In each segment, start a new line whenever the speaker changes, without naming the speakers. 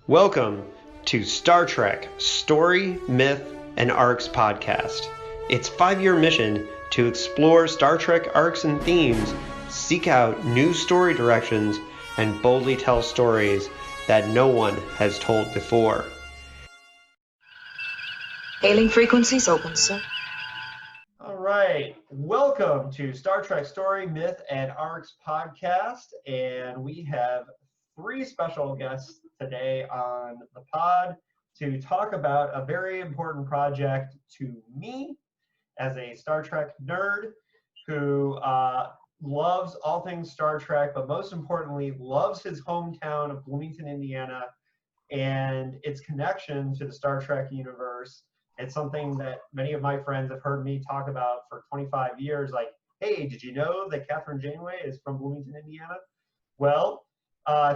Welcome to Star Trek Story, Myth, and Arcs podcast. Its 5-year mission to explore Star Trek arcs and themes, seek out new story directions, and boldly tell stories that no one has told before.
Hailing frequencies open, sir.
All right, welcome to Star Trek Story, Myth, and Arcs podcast, and we have 3 special guests today on the pod to talk about a very important project to me as a Star Trek nerd who loves all things Star Trek, but most importantly, loves his hometown of Bloomington, Indiana, and its connection to the Star Trek universe. It's something that many of my friends have heard me talk about for 25 years, like, hey, did you know that Catherine Janeway is from Bloomington, Indiana? Well,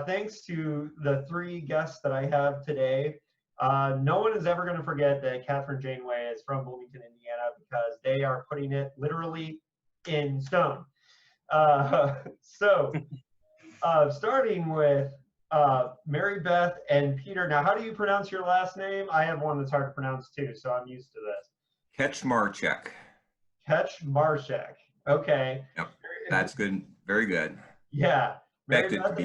thanks to the 3 guests that I have today, no one is ever going to forget that Catherine Janeway is from Bloomington, Indiana, because they are putting it literally in stone. Starting with Mary Beth and Peter. Now, how do you pronounce your last name? I have one that's hard to pronounce too, so I'm used to this.
Ketchmarchek.
Ketchmarchek. Okay.
Yep, that's good. Very good.
Yeah. Mary Beth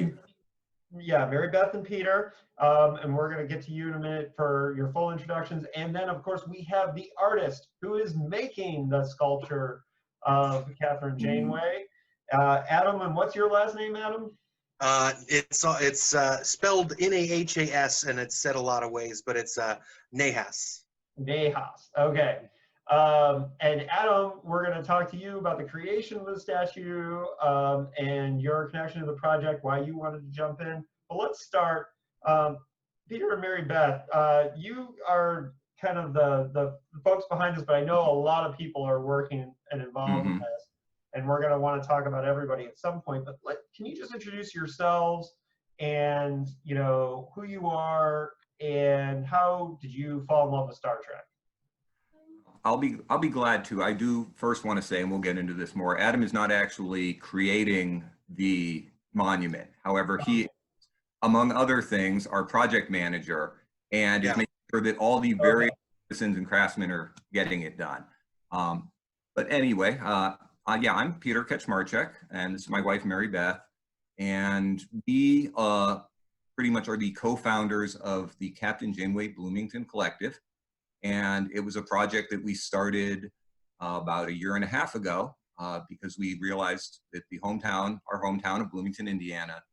and Peter. And we're going to get to you in a minute for your full introductions. And then, of course, we have the artist who is making the sculpture of Catherine Janeway. Adam, and what's your last name, Adam?
It's spelled N-A-H-A-S, and it's said a lot of ways, but it's Nahas.
Nahas. Okay. And Adam, we're going to talk to you about the creation of the statue and your connection to the project, why you wanted to jump in. But let's start. Peter and Mary Beth, you are kind of the folks behind this, but I know a lot of people are working and involved in this. And we're going to want to talk about everybody at some point. But can you just introduce yourselves and, you know, who you are and how did you fall in love with Star Trek?
I'll be glad to. I do first want to say, and we'll get into this more, Adam is not actually creating the monument. However, he, among other things, our project manager, and is making sure that all the various citizens and craftsmen are getting it done. But anyway, I'm Peter Ketchmarchek, and this is my wife, Mary Beth, and we pretty much are the co-founders of the Captain Janeway Bloomington Collective. And it was a project that we started about 1.5 years ago because we realized that our hometown of Bloomington, Indiana,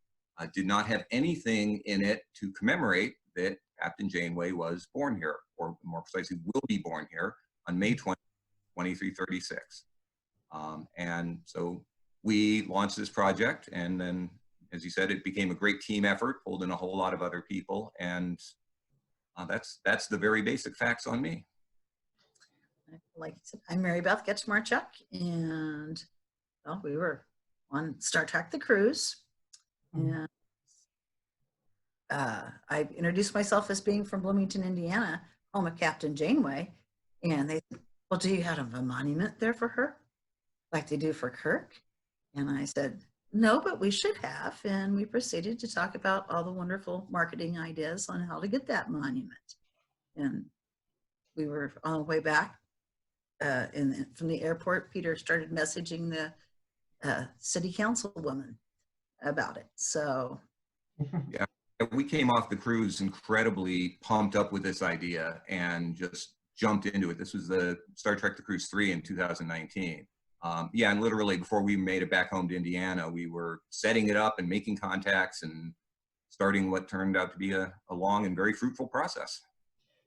did not have anything in it to commemorate that Captain Janeway was born here, or more precisely, will be born here on May 20, 2336. And so we launched this project, and then, as you said, it became a great team effort, pulled in a whole lot of other people, and that's the very basic facts on me.
Like I said, I'm Mary Beth Ketchmarchek, and we were on Star Trek The Cruise, and I introduced myself as being from Bloomington, Indiana, home of Captain Janeway, and they said, well, do you have a monument there for her, like they do for Kirk? And I said, no, but we should have. And we proceeded to talk about all the wonderful marketing ideas on how to get that monument. And we were on the way back from the airport. Peter started messaging the city councilwoman about it. So
yeah, we came off the cruise incredibly pumped up with this idea and just jumped into it. This was the Star Trek The Cruise 3 in 2019. And literally before we made it back home to Indiana, we were setting it up and making contacts and starting what turned out to be a long and very fruitful process.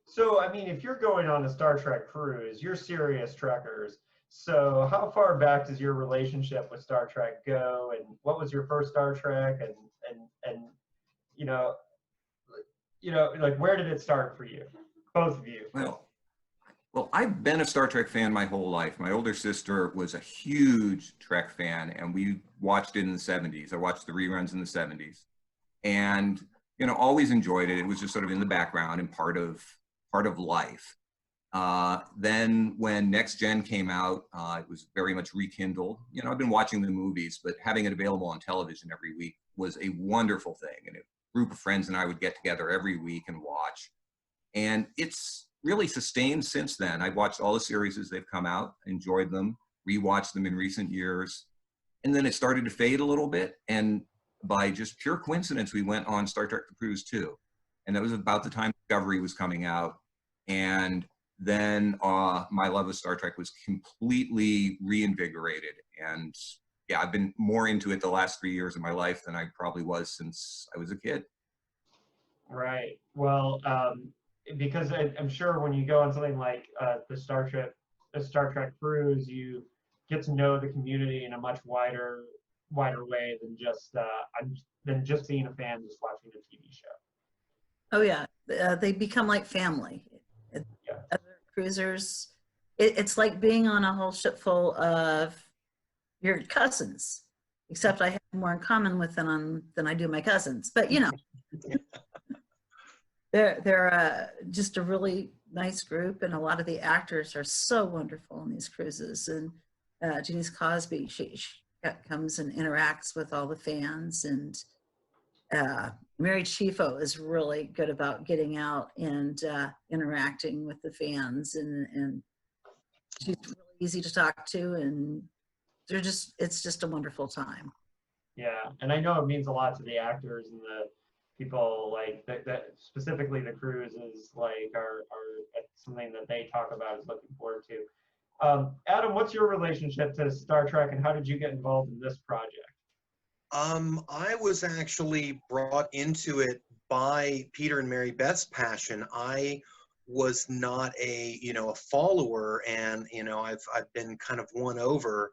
So, I mean, if you're going on a Star Trek cruise, you're serious trekkers. So how far back does your relationship with Star Trek go? And what was your first Star Trek? And you know, like, where did it start for you? Both of you.
Well, I've been a Star Trek fan my whole life. My older sister was a huge Trek fan, and we watched it in the 70s. I watched the reruns in the 70s, and always enjoyed it. It was just sort of in the background and part of life. Then when Next Gen came out, it was very much rekindled. I've been watching the movies, but having it available on television every week was a wonderful thing, and it group of friends and I would get together every week and watch. And it's really sustained since then. I've watched all the series as they've come out, enjoyed them, rewatched them in recent years. And then it started to fade a little bit. And by just pure coincidence, we went on Star Trek The Cruise 2. And that was about the time Discovery was coming out. And then my love of Star Trek was completely reinvigorated. And yeah, I've been more into it the last 3 years of my life than I probably was since I was a kid.
Right. Well, because I'm sure when you go on something like the Star Trek cruise, you get to know the community in a much wider way than just being a fan, just watching a TV show.
Oh yeah, they become like family.
Yeah.
Other cruisers, it's like being on a whole ship full of your cousins, except I have more in common with them than I do my cousins. But you know, they're just a really nice group, and a lot of the actors are so wonderful on these cruises. And Janice Cosby, she comes and interacts with all the fans, and Mary Chieffo is really good about getting out and interacting with the fans, and she's really easy to talk to, and it's just a wonderful time.
Yeah, and I know it means a lot to the actors and the people like that specifically the cruises like are something that they talk about is looking forward to. Adam, what's your relationship to Star Trek, and how did you get involved in this project?
I was actually brought into it by Peter and Mary Beth's passion. I was not a follower, and I've been kind of won over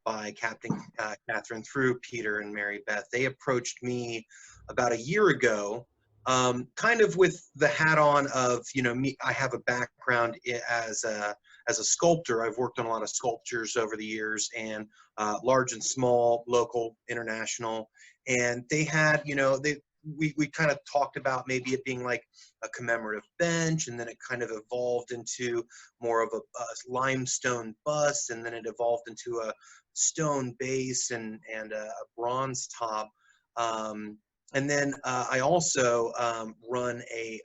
by Captain Catherine through Peter and Mary Beth. They approached me about a year ago, kind of with the hat on of me. I have a background as a sculptor. I've worked on a lot of sculptures over the years, and large and small, local, international. And they had, we kind of talked about maybe it being like a commemorative bench, and then it kind of evolved into more of a limestone bust, and then it evolved into a stone base and a bronze top. And then I also run a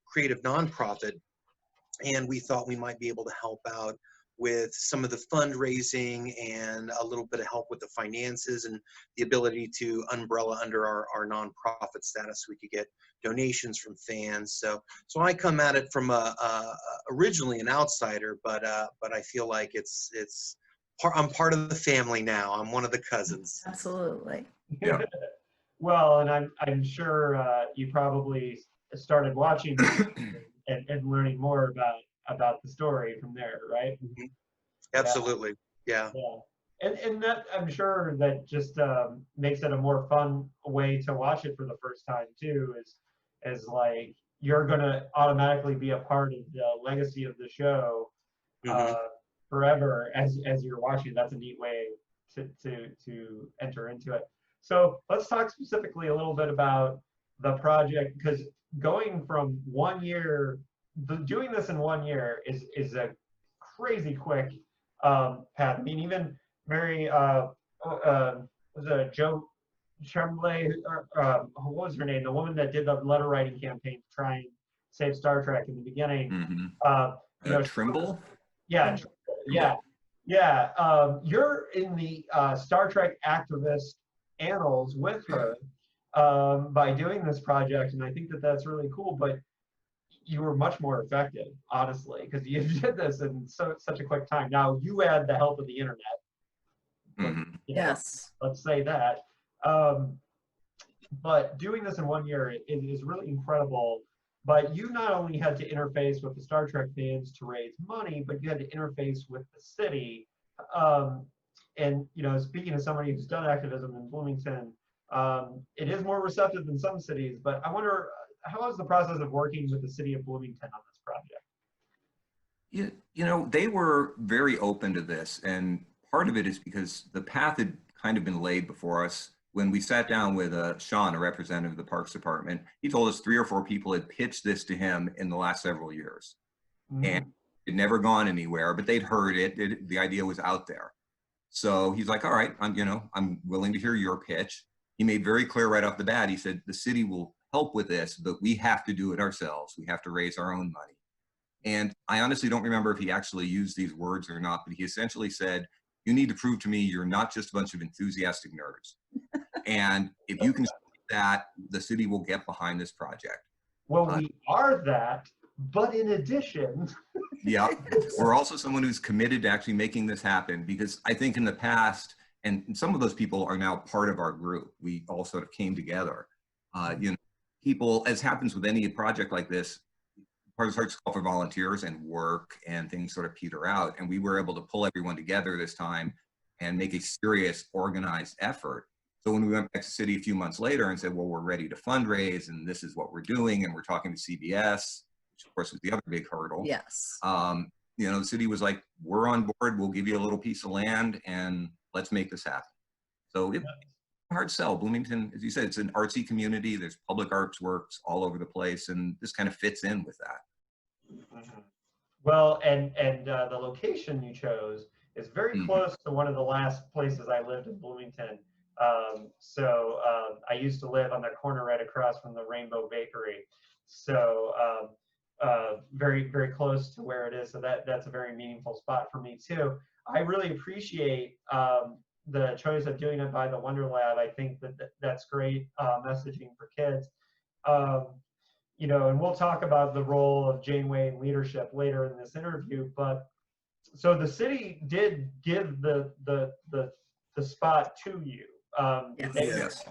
creative nonprofit, and we thought we might be able to help out with some of the fundraising and a little bit of help with the finances and the ability to umbrella under our nonprofit status so we could get donations from fans. So I come at it from originally an outsider, but I feel like I'm part of the family now. I'm one of the cousins.
Absolutely.
Yeah.
Well, and I'm sure you probably started watching and learning more about the story from there, right?
Mm-hmm. Absolutely. Yeah.
And that I'm sure that just makes it a more fun way to watch it for the first time too, is like you're gonna automatically be a part of the legacy of the show forever as you're watching. That's a neat way to enter into it. So let's talk specifically a little bit about the project, because going from 1 year, doing this in 1 year is a crazy quick path. I mean, even Mary, was it Joe Tremblay, what was her name? The woman that did the letter writing campaign to try and save Star Trek in the beginning.
Trimble?
Yeah. You're in the Star Trek activist annals with her by doing this project, and I think that that's really cool. But you were much more effective, honestly, because you did this in such a quick time. Now you had the help of the internet.
Yes.
Let's say that. But doing this in 1 year is really incredible. But you not only had to interface with the Star Trek fans to raise money, but you had to interface with the city. And speaking as somebody who's done activism in Bloomington, it is more receptive than some cities. But I wonder, how is the process of working with the city of Bloomington on this project?
They were very open to this, and part of it is because the path had kind of been laid before us. When we sat down with Sean, a representative of the Parks Department, he told us 3 or 4 people had pitched this to him in the last several years. And it never gone anywhere, but they'd heard it. The idea was out there. So he's like, all right, I'm willing to hear your pitch. he made very clear right off the bat. He said, the city will help with this, but we have to do it ourselves. We have to raise our own money. And I honestly don't remember if he actually used these words or not, but he essentially said, you need to prove to me you're not just a bunch of enthusiastic nerds. And if you can see that, the city will get behind this project.
Well, we are that, but in addition.
Yeah, we're also someone who's committed to actually making this happen, because I think in the past, and some of those people are now part of our group. We all sort of came together. You know, people, as happens with any project like this, part of the call for volunteers and work and things sort of peter out. And we were able to pull everyone together this time and make a serious organized effort. So when we went back to the city a few months later and said, well, we're ready to fundraise and this is what we're doing, and we're talking to CBS, which of course was the other big hurdle.
Yes.
You know, the city was like, we're on board, we'll give you a little piece of land and let's make this happen. So it's a hard sell. Bloomington, as you said, it's an artsy community. There's public arts works all over the place, and this kind of fits in with that.
Well, and the location you chose is very close to one of the last places I lived in Bloomington. I used to live on the corner right across from the Rainbow Bakery. So very, very close to where it is. So that's a very meaningful spot for me too. I really appreciate the choice of doing it by the Wonder Lab. I think that's great messaging for kids. You know, and we'll talk about the role of Janeway in leadership later in this interview. But so the city did give the spot to you.
Yes.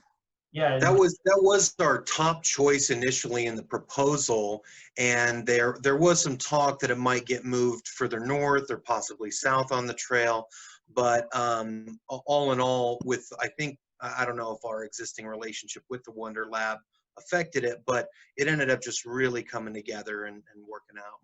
Yeah.
That was our top choice initially in the proposal, and there was some talk that it might get moved further north or possibly south on the trail. But all in all, with I don't know if our existing relationship with the Wonder Lab affected it, but it ended up just really coming together and working out.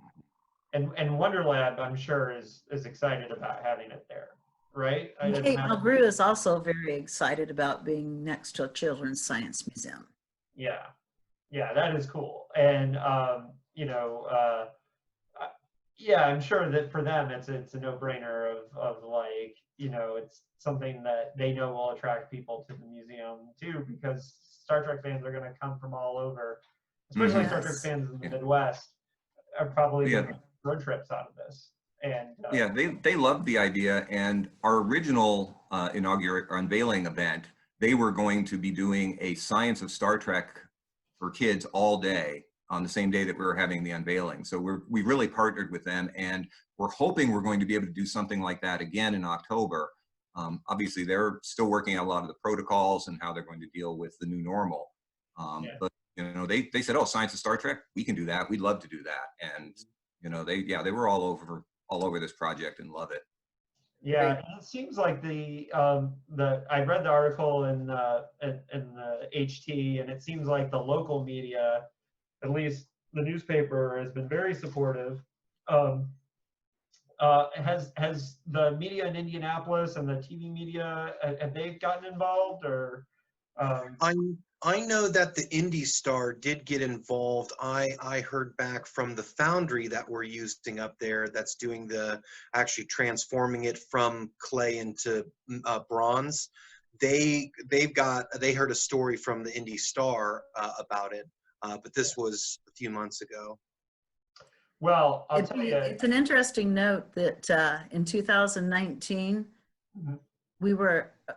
And Wonder Lab, I'm sure, is excited about having it there, right?
Kate Mulgrew is also very excited about being next to a children's science museum.
Yeah, that is cool. And you know, yeah, I'm sure that for them it's a no-brainer of like, you know, it's something that they know will attract people to the museum too, because Star Trek fans are going to come from all over, especially Star Trek fans in the Midwest are probably going to road trips out of this. And
yeah, they loved the idea. And our original unveiling event, they were going to be doing a Science of Star Trek for kids all day on the same day that we were having the unveiling. So we really partnered with them, and we're hoping we're going to be able to do something like that again in October. Obviously, they're still working out a lot of the protocols and how they're going to deal with the new normal. But you know, they said, "Oh, Science of Star Trek, we can do that. We'd love to do that." And you know, they were all over this project and love it.
Yeah, and it seems like I read the article in the HT, and it seems like the local media, at least the newspaper, has been very supportive. Has the media in Indianapolis and the TV media, have they gotten involved, or?
I know that the Indy Star did get involved. I heard back from the foundry that we're using up there that's doing actually transforming it from clay into bronze. They heard a story from the Indy Star about it, but this was a few months ago.
Well, I'll tell you,
it's an interesting note that in 2019,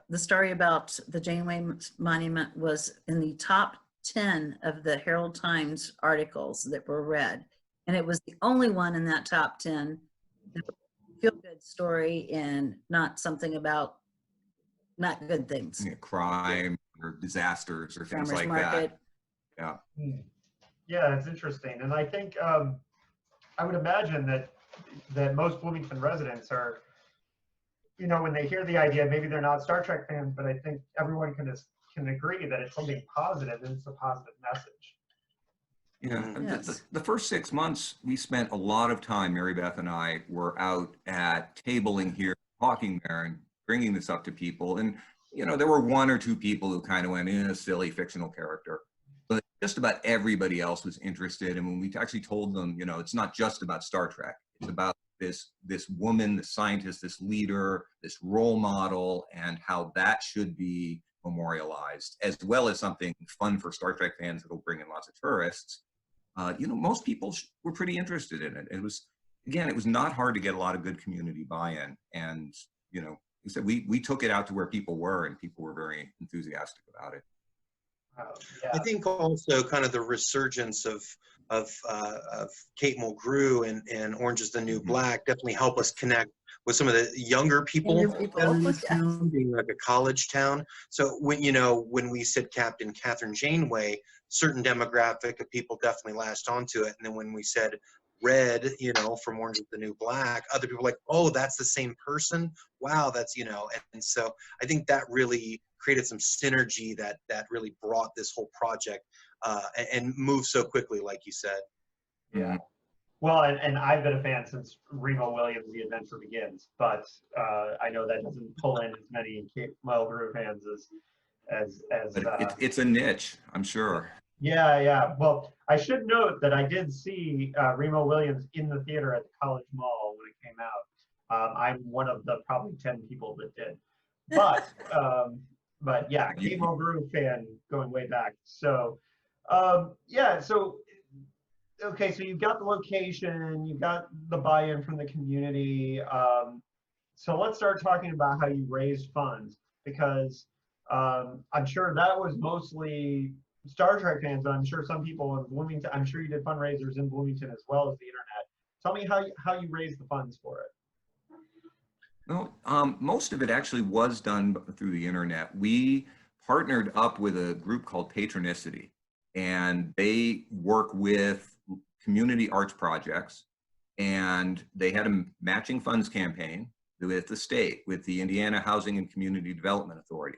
the story about the Janeway Monument was in the top 10 of the Herald Times articles that were read. And it was the only one in that top 10 that was a feel-good story and not something about not good things.
Yeah, crime or disasters or things
Farmers
like
market.
that. Yeah.
Yeah, it's interesting. And I think I would imagine that most Bloomington residents are, you know, when they hear the idea, maybe they're not Star Trek fans, but I think everyone can agree that it's something positive and it's a positive message.
Yeah,
Yes.
the first 6 months, we spent a lot of time, Mary Beth and I were out at tabling here, talking there and bringing this up to people. And, you know, there were one or two people who kind of went in a silly fictional character, but just about everybody else was interested. And when we actually told them, you know, it's not just about Star Trek, it's about this woman, this scientist, this leader, this role model, and how that should be memorialized, as well as something fun for Star Trek fans that'll bring in lots of tourists. Most people were pretty interested in it. It was, again, it was not hard to get a lot of good community buy-in. And, we said we took it out to where people were, and people were very enthusiastic about it.
Yeah.
I think also kind of the resurgence of Kate Mulgrew and Orange is the New Black definitely help us connect with some of the younger people.
Younger people,
that are in this
yes.
town, being like a college town. So when we said Captain Catherine Janeway, certain demographic of people definitely latched onto it. And then when we said Red, from Orange is the New Black, other people were like, oh, that's the same person. Wow, that's and so I think that really created some synergy that really brought this whole project and moved so quickly, like you said.
Yeah. Well, and I've been a fan since Remo Williams' The Adventure Begins, but I know that doesn't pull in as many Mulgrew fans as
But it's a niche, I'm sure.
Yeah. Well, I should note that I did see Remo Williams in the theater at the College Mall when it came out. I'm one of the probably 10 people that did. But yeah, Kate Mulgrew fan going way back. So okay, so you've got the location, you've got the buy-in from the community. So let's start talking about how you raised funds, because I'm sure that was mostly Star Trek fans, but I'm sure some people in Bloomington, I'm sure you did fundraisers in Bloomington as well as the internet. Tell me how you raised the funds for it.
Well, most of it actually was done through the internet. We partnered up with a group called Patronicity, and they work with community arts projects, and they had a matching funds campaign with the state, with the Indiana Housing and Community Development Authority.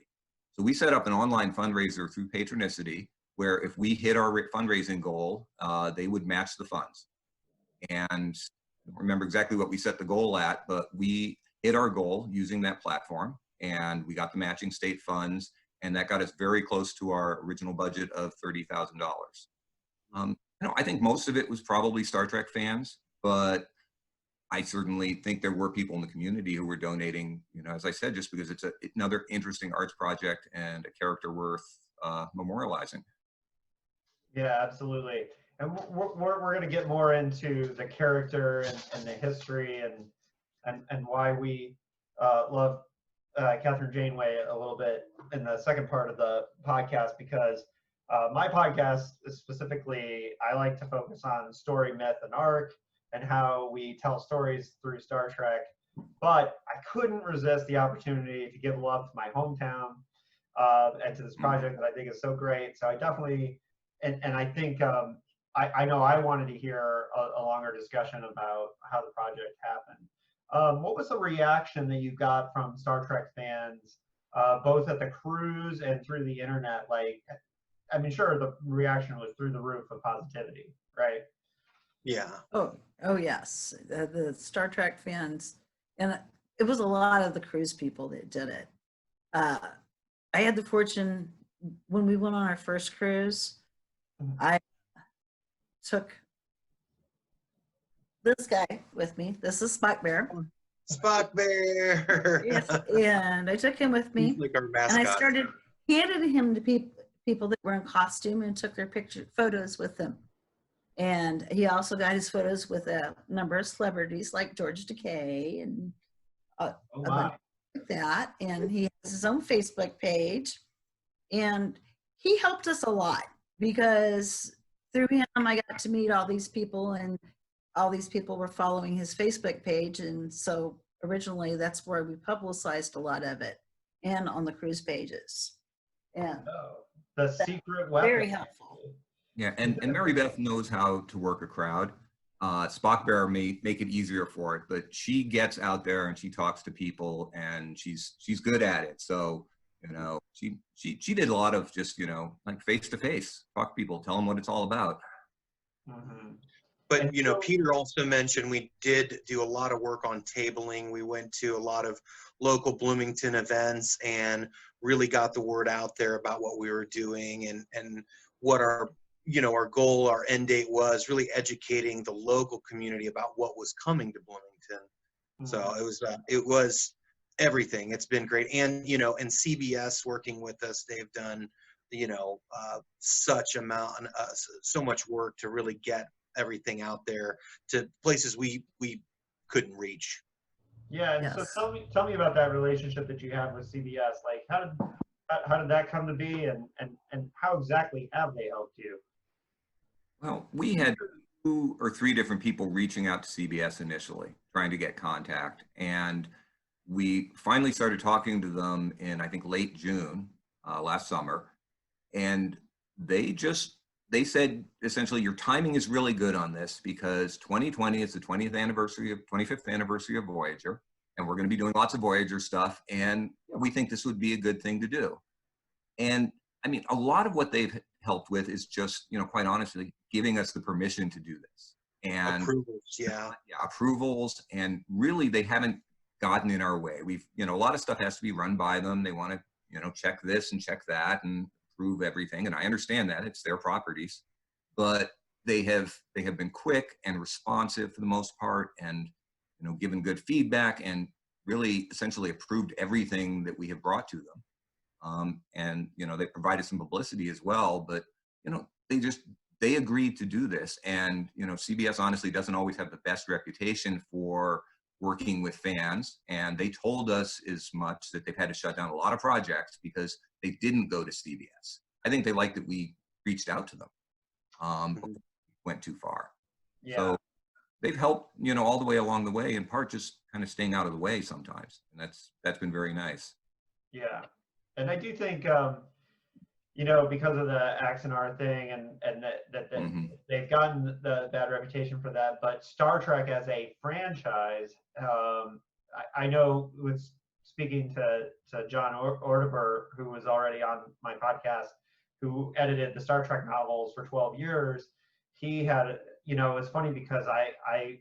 So we set up an online fundraiser through Patronicity, where if we hit our fundraising goal, they would match the funds. And I don't remember exactly what we set the goal at, but we hit our goal using that platform, and we got the matching state funds, and that got us very close to our original budget of $30,000. I think most of it was probably Star Trek fans, but I certainly think there were people in the community who were donating, as I said, just because it's another interesting arts project and a character worth memorializing.
Yeah, absolutely. And we're going to get more into the character and the history and why we love Catherine Janeway a little bit in the second part of the podcast, because my podcast specifically, I like to focus on story, myth, and arc, and how we tell stories through Star Trek. But I couldn't resist the opportunity to give love to my hometown and to this project that I think is so great. So I definitely, and I think I know I wanted to hear a longer discussion about how the project happened. What was the reaction that you got from Star Trek fans, both at the cruise and through the internet? Like, I mean, sure, the reaction was through the roof of positivity, right?
Yeah.
Oh yes, the Star Trek fans, and it was a lot of the cruise people that did it. I had the fortune when we went on our first cruise, I took this guy with me. This is Spock Bear.
Spock Bear.
Yes, and I took him with me.
He's like our mascot.
And I started handing him to people that were in costume and took their photos with them. And he also got his photos with a number of celebrities like George Takei and like that. And he has his own Facebook page. And he helped us a lot because through him, I got to meet all these people, and all these people were following his Facebook page. And so originally that's where we publicized a lot of it, and on the cruise pages. And
the secret weapon.
Very helpful.
Yeah, and Mary Beth knows how to work a crowd. Spock Bear may make it easier for it, but she gets out there and she talks to people, and she's good at it. So, she did a lot of just, like face to face, talk to people, tell them what it's all about.
Mm-hmm.
But, Peter also mentioned we did do a lot of work on tabling. We went to a lot of local Bloomington events and really got the word out there about what we were doing and what our goal, our end date was, really educating the local community about what was coming to Bloomington. Mm-hmm. So it was everything. It's been great. And, you know, and CBS working with us, they've done, you know, so much work to really get everything out there to places we couldn't reach.
Yeah, and so
Yes.
tell me about that relationship that you have with CBS. Like, how did that come to be, and how exactly have they helped you?
Well, we had 2 or 3 different people reaching out to CBS initially, trying to get contact. And we finally started talking to them in, I think, late June last summer. And they said, essentially, your timing is really good on this because 2020 is the 25th anniversary of Voyager. And we're going to be doing lots of Voyager stuff. And we think this would be a good thing to do. And I mean, a lot of what they've helped with is just, you know, quite honestly, giving us the permission to do this. And
Approvals, yeah.
approvals. And really, they haven't gotten in our way. We've, you know, a lot of stuff has to be run by them. They want to, you know, check this and check that and approve everything. And I understand that it's their properties, but they have been quick and responsive for the most part, and, you know, given good feedback and really essentially approved everything that we have brought to them. And, you know, they provided some publicity as well, but, you know, they agreed to do this. And, you know, CBS honestly doesn't always have the best reputation for working with fans. And they told us as much, that they've had to shut down a lot of projects because they didn't go to CBS. I think they liked that we reached out to them. But went too far.
Yeah.
So they've helped, you know, all the way along the way, in part just kind of staying out of the way sometimes. And that's been very nice.
Yeah. And I do think, you know, because of the Axanar thing and that they've gotten the bad reputation for that, but Star Trek as a franchise, I know with speaking to John Ordeber, who was already on my podcast, who edited the Star Trek novels for 12 years, he had, you know, it was funny because I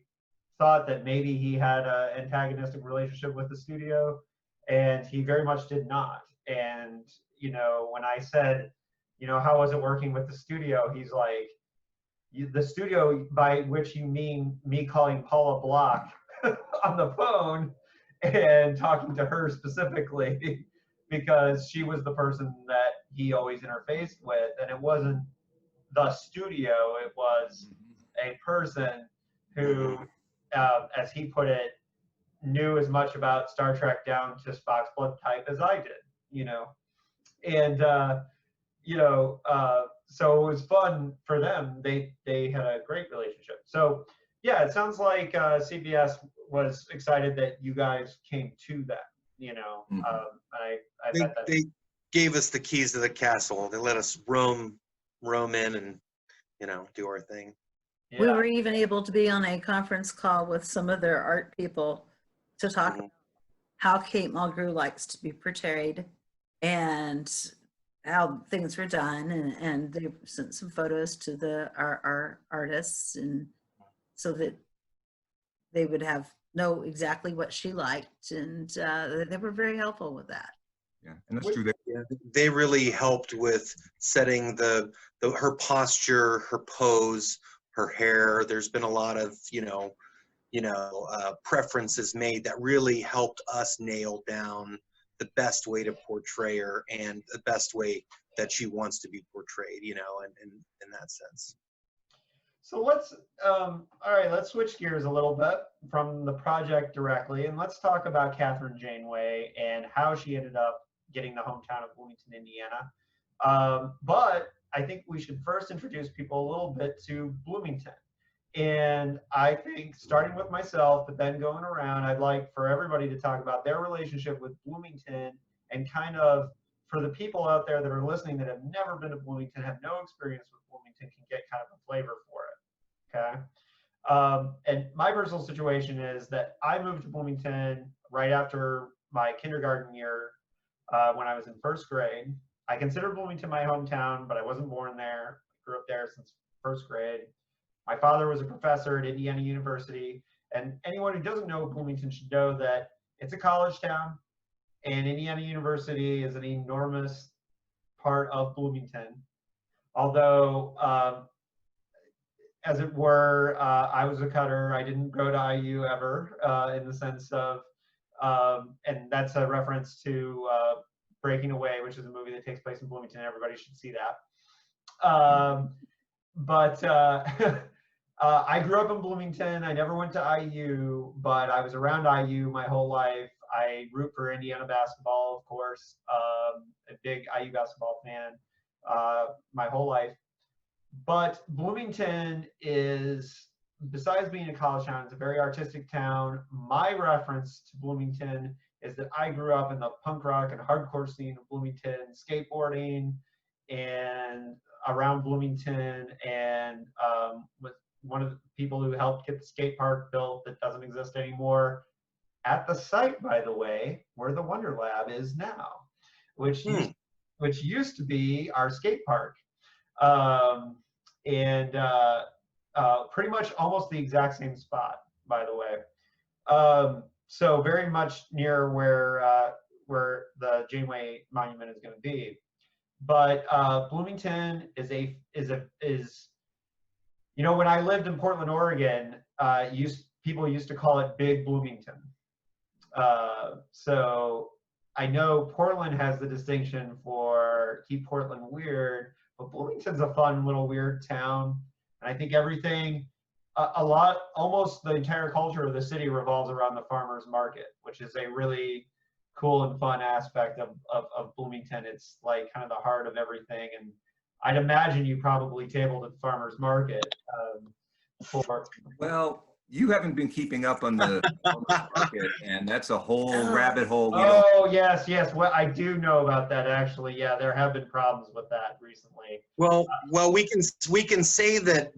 thought that maybe he had an antagonistic relationship with the studio, and he very much did not. And, you know, when I said, you know, how was it working with the studio? He's like, the studio, by which you mean me calling Paula Block on the phone and talking to her specifically, because she was the person that he always interfaced with. And it wasn't the studio, it was a person who, as he put it, knew as much about Star Trek down to Spock's blood type as I did, you know. And you know, so it was fun for them. They had a great relationship. So yeah, it sounds like CBS was excited that you guys came to that, you know. I bet that
They gave us the keys to the castle. They let us roam in and, you know, do our thing.
yeah.
We were even able to be on a conference call with some of their art people to talk about how Kate Mulgrew likes to be portrayed and how things were done, and they sent some photos to our artists, and so that they would know exactly what she liked, and they were very helpful with that.
Yeah, and that's true.
Yeah, they really helped with setting her posture, her pose, her hair. There's been a lot of, preferences made that really helped us nail down the best way to portray her and the best way that she wants to be portrayed, you know, and in that sense.
So let's, all right, let's switch gears a little bit from the project directly, and let's talk about Kathryn Janeway and how she ended up getting the hometown of Bloomington, Indiana. But I think we should first introduce people a little bit to Bloomington. And I think starting with myself, but then going around, I'd like for everybody to talk about their relationship with Bloomington, and kind of, for the people out there that are listening that have never been to Bloomington, have no experience with Bloomington, can get kind of a flavor for it, okay? And my personal situation is that I moved to Bloomington right after my kindergarten year when I was in first grade. I consider Bloomington my hometown, but I wasn't born there. I grew up there since first grade. My father was a professor at Indiana University, and anyone who doesn't know Bloomington should know that it's a college town, and Indiana University is an enormous part of Bloomington. Although, as it were, I was a cutter. I didn't go to IU ever, in the sense of And that's a reference to Breaking Away, which is a movie that takes place in Bloomington. Everybody should see that. But I grew up in Bloomington. I never went to IU, but I was around IU my whole life. I root for Indiana basketball, of course. A big IU basketball fan my whole life. But Bloomington is, besides being a college town, it's a very artistic town. My reference to Bloomington is that I grew up in the punk rock and hardcore scene of Bloomington, skateboarding, and around Bloomington, and with one of the people who helped get the skate park built that doesn't exist anymore at the site, by the way, where the Wonder Lab is now, which used to be our skate park. Pretty much almost the exact same spot, by the way. So very much near where the Janeway Monument is going to be. But Bloomington is when I lived in Portland, Oregon, people used to call it Big Bloomington. So I know Portland has the distinction for keep Portland weird, but Bloomington's a fun little weird town. And I think everything, almost the entire culture of the city revolves around the farmer's market, which is a really cool and fun aspect of Bloomington. It's like kind of the heart of everything. And I'd imagine you probably tabled at the farmer's market.
Well, you haven't been keeping up on the farmer's market, and that's a whole rabbit hole.
Yes. Well, I do know about that, actually. Yeah, there have been problems with that recently.
Well, we can say that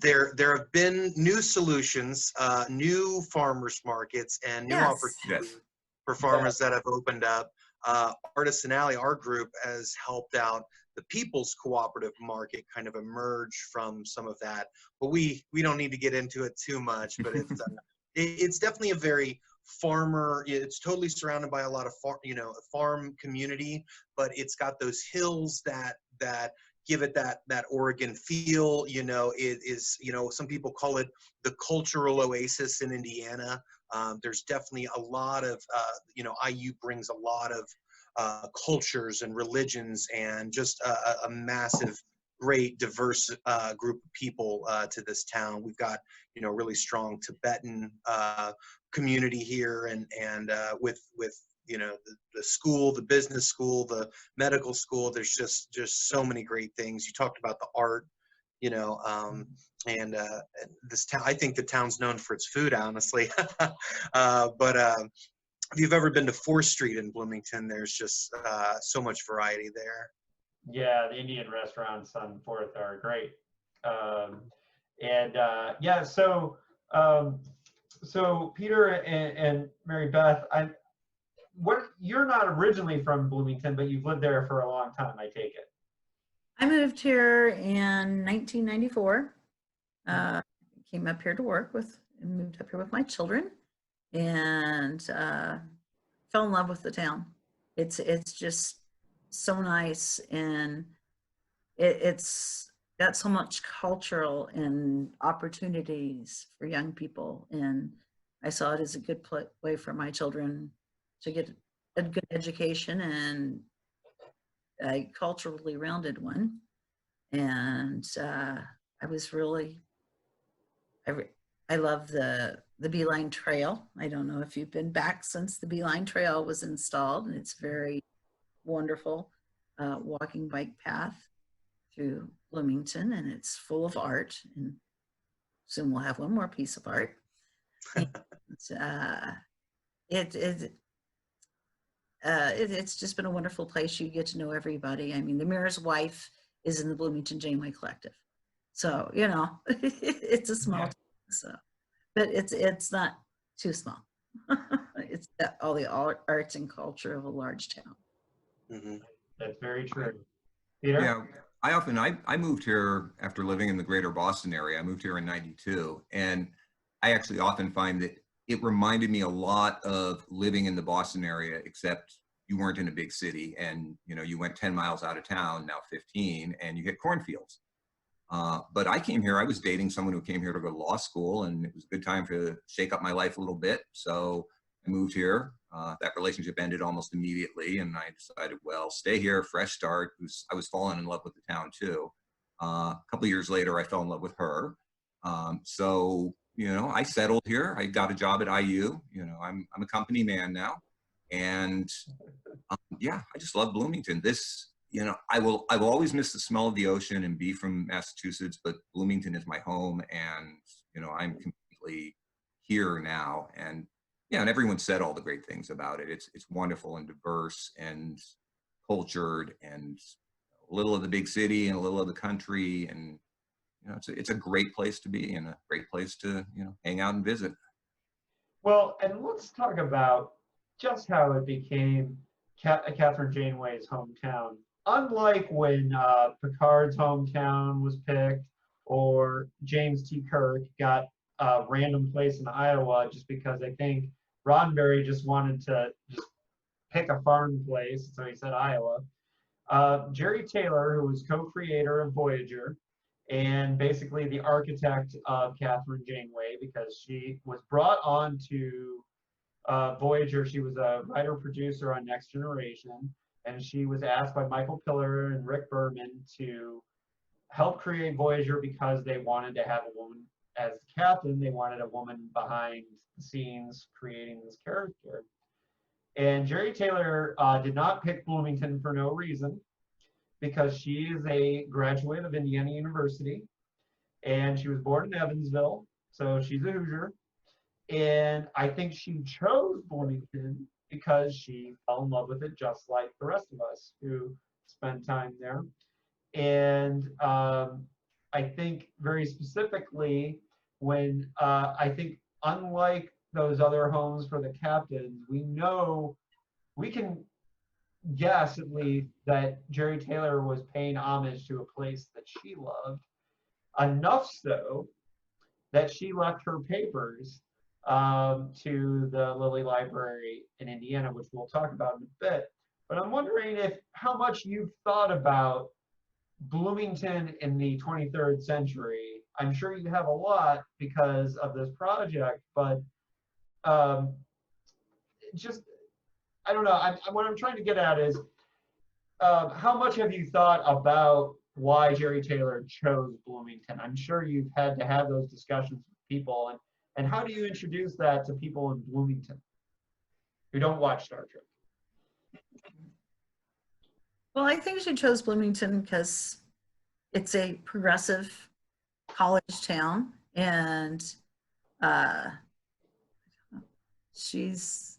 there have been new solutions, new farmers markets, and new opportunities for farmers that have opened up. Artists and Alley, our group, has helped out the People's Cooperative Market kind of emerge from some of that. But we don't need to get into it too much. But it's definitely a very farmer. It's totally surrounded by a lot of farm community, but it's got those hills that give it that Oregon feel. It is, some people call it the cultural oasis in Indiana. There's definitely a lot of, IU brings a lot of cultures and religions and just a massive, great, diverse group of people to this town. We've got, really strong Tibetan community here, and with the school, the business school, the medical school. There's just so many great things. You talked about the art, and this town, I think the town's known for its food, honestly. But if you've ever been to 4th Street in Bloomington, there's just so much variety there.
Yeah, the Indian restaurants on 4th are great. So Peter and Mary Beth, you're not originally from Bloomington, but you've lived there for a long time, I take it.
I moved here in 1994. Came up here to work and moved up here with my children, and fell in love with the town. It's just so nice, and it's got so much cultural and opportunities for young people, and I saw it as a good way for my children to get a good education and a culturally rounded one. And I was really, I love the Beeline Trail. I don't know if you've been back since the Beeline Trail was installed, and it's very wonderful walking bike path through Bloomington, and it's full of art, and soon we'll have one more piece of art. And, it's just been a wonderful place. You get to know everybody. I mean, the mayor's wife is in the Bloomington Janeway Collective, so it's a small town, so, but it's not too small. It's got all the arts and culture of a large town.
Mm-hmm.
That's very true. Peter?
Yeah, I moved here after living in the greater Boston area. I moved here in '92, and I actually often find that it reminded me a lot of living in the Boston area, except you weren't in a big city, and you went 10 miles out of town, now 15, and you get cornfields. But I came here, I was dating someone who came here to go to law school, and it was a good time to shake up my life a little bit. So I moved here. That relationship ended almost immediately, and I decided, well, stay here, fresh start. I was falling in love with the town too. A couple of years later, I fell in love with her. So, I settled here. I got a job at IU. I'm a company man now, and yeah, I just love Bloomington. I will always miss the smell of the ocean and be from Massachusetts, but Bloomington is my home, and I'm completely here now. And yeah, and everyone said all the great things about it. It's wonderful and diverse and cultured, and a little of the big city and a little of the country, and it's a great place to be and a great place to hang out and visit.
Well, and let's talk about just how it became Catherine Janeway's hometown. Unlike when Picard's hometown was picked, or James T. Kirk got a random place in Iowa just because I think Roddenberry just wanted to just pick a farm place, so he said Iowa. Jeri Taylor, who was co-creator of Voyager and basically the architect of Catherine Janeway, because she was brought on to Voyager. She was a writer-producer on Next Generation, and she was asked by Michael Piller and Rick Berman to help create Voyager because they wanted to have a woman as the captain. They wanted a woman behind the scenes creating this character. And Jeri Taylor did not pick Bloomington for no reason, because she is a graduate of Indiana University, and she was born in Evansville, so she's a Hoosier. And I think she chose Bloomington because she fell in love with it, just like the rest of us who spent time there. And I think very specifically, when I think unlike those other homes for the captains, we can guess at least that Jeri Taylor was paying homage to a place that she loved, enough so that she left her papers to the Lilly Library in Indiana, which we'll talk about in a bit. But I'm wondering how much you've thought about Bloomington in the 23rd century. I'm sure you have a lot because of this project, but just, I don't know. What I'm trying to get at is how much have you thought about why Jeri Taylor chose Bloomington? I'm sure you've had to have those discussions with people, and how do you introduce that to people in Bloomington who don't watch Star Trek?
Well, I think she chose Bloomington because it's a progressive college town, and she's.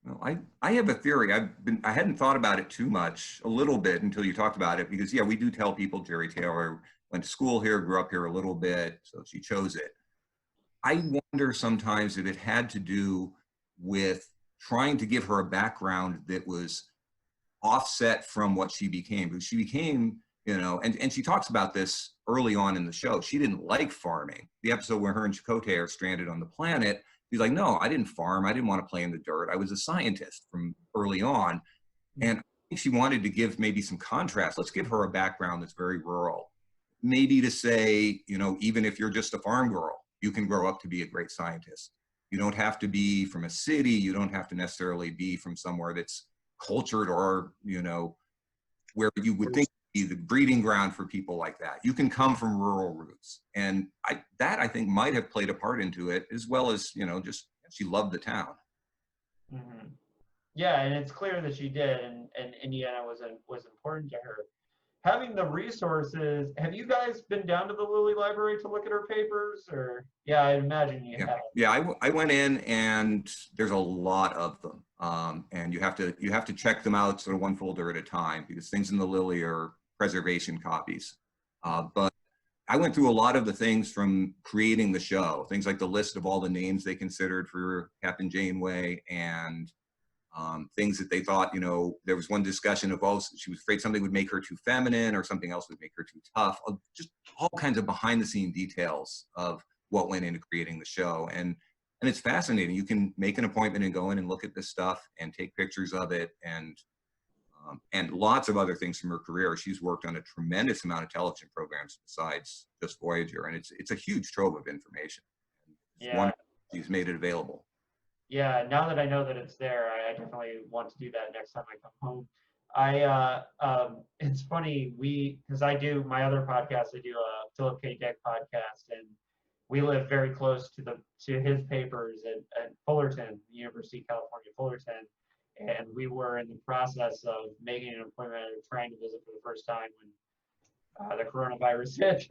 Well, I have a theory. I hadn't thought about it too much, a little bit, until you talked about it, because yeah, we do tell people Jeri Taylor went to school here, grew up here a little bit, so she chose it. I wonder sometimes if it had to do with trying to give her a background that was offset from what she became. Because she became, and she talks about this early on in the show. She didn't like farming. The episode where her and Chakotay are stranded on the planet, she's like, no, I didn't farm. I didn't want to play in the dirt. I was a scientist from early on. And I think she wanted to give maybe some contrast. Let's give her a background that's very rural. Maybe to say, even if you're just a farm girl, you can grow up to be a great scientist. You don't have to be from a city. You don't have to necessarily be from somewhere that's cultured or, where you would think would be the breeding ground for people like that. You can come from rural roots. And I think might have played a part into it, as well as, just she loved the town.
Mm-hmm. Yeah, and it's clear that she did, and Indiana was important to her. Having the resources, have you guys been down to the Lilly Library to look at her papers? Or yeah, I imagine you have.
Yeah, I went in, and there's a lot of them, and you have to check them out sort of one folder at a time, because things in the Lilly are preservation copies. But I went through a lot of the things from creating the show, things like the list of all the names they considered for Captain Janeway, and things that they thought, there was one discussion of, she was afraid something would make her too feminine or something else would make her too tough. Just all kinds of behind the scene details of what went into creating the show. And it's fascinating. You can make an appointment and go in and look at this stuff and take pictures of it, and lots of other things from her career. She's worked on a tremendous amount of television programs besides just Voyager, and it's a huge trove of information. It's wonderful she's made it available.
Yeah, now that I know that it's there, I definitely want to do that next time I come home. It's funny, because I do my other podcast, I do a Philip K. Dick podcast, and we live very close to his papers at Fullerton, University of California, Fullerton, and we were in the process of making an appointment, trying to visit for the first time when the coronavirus hit,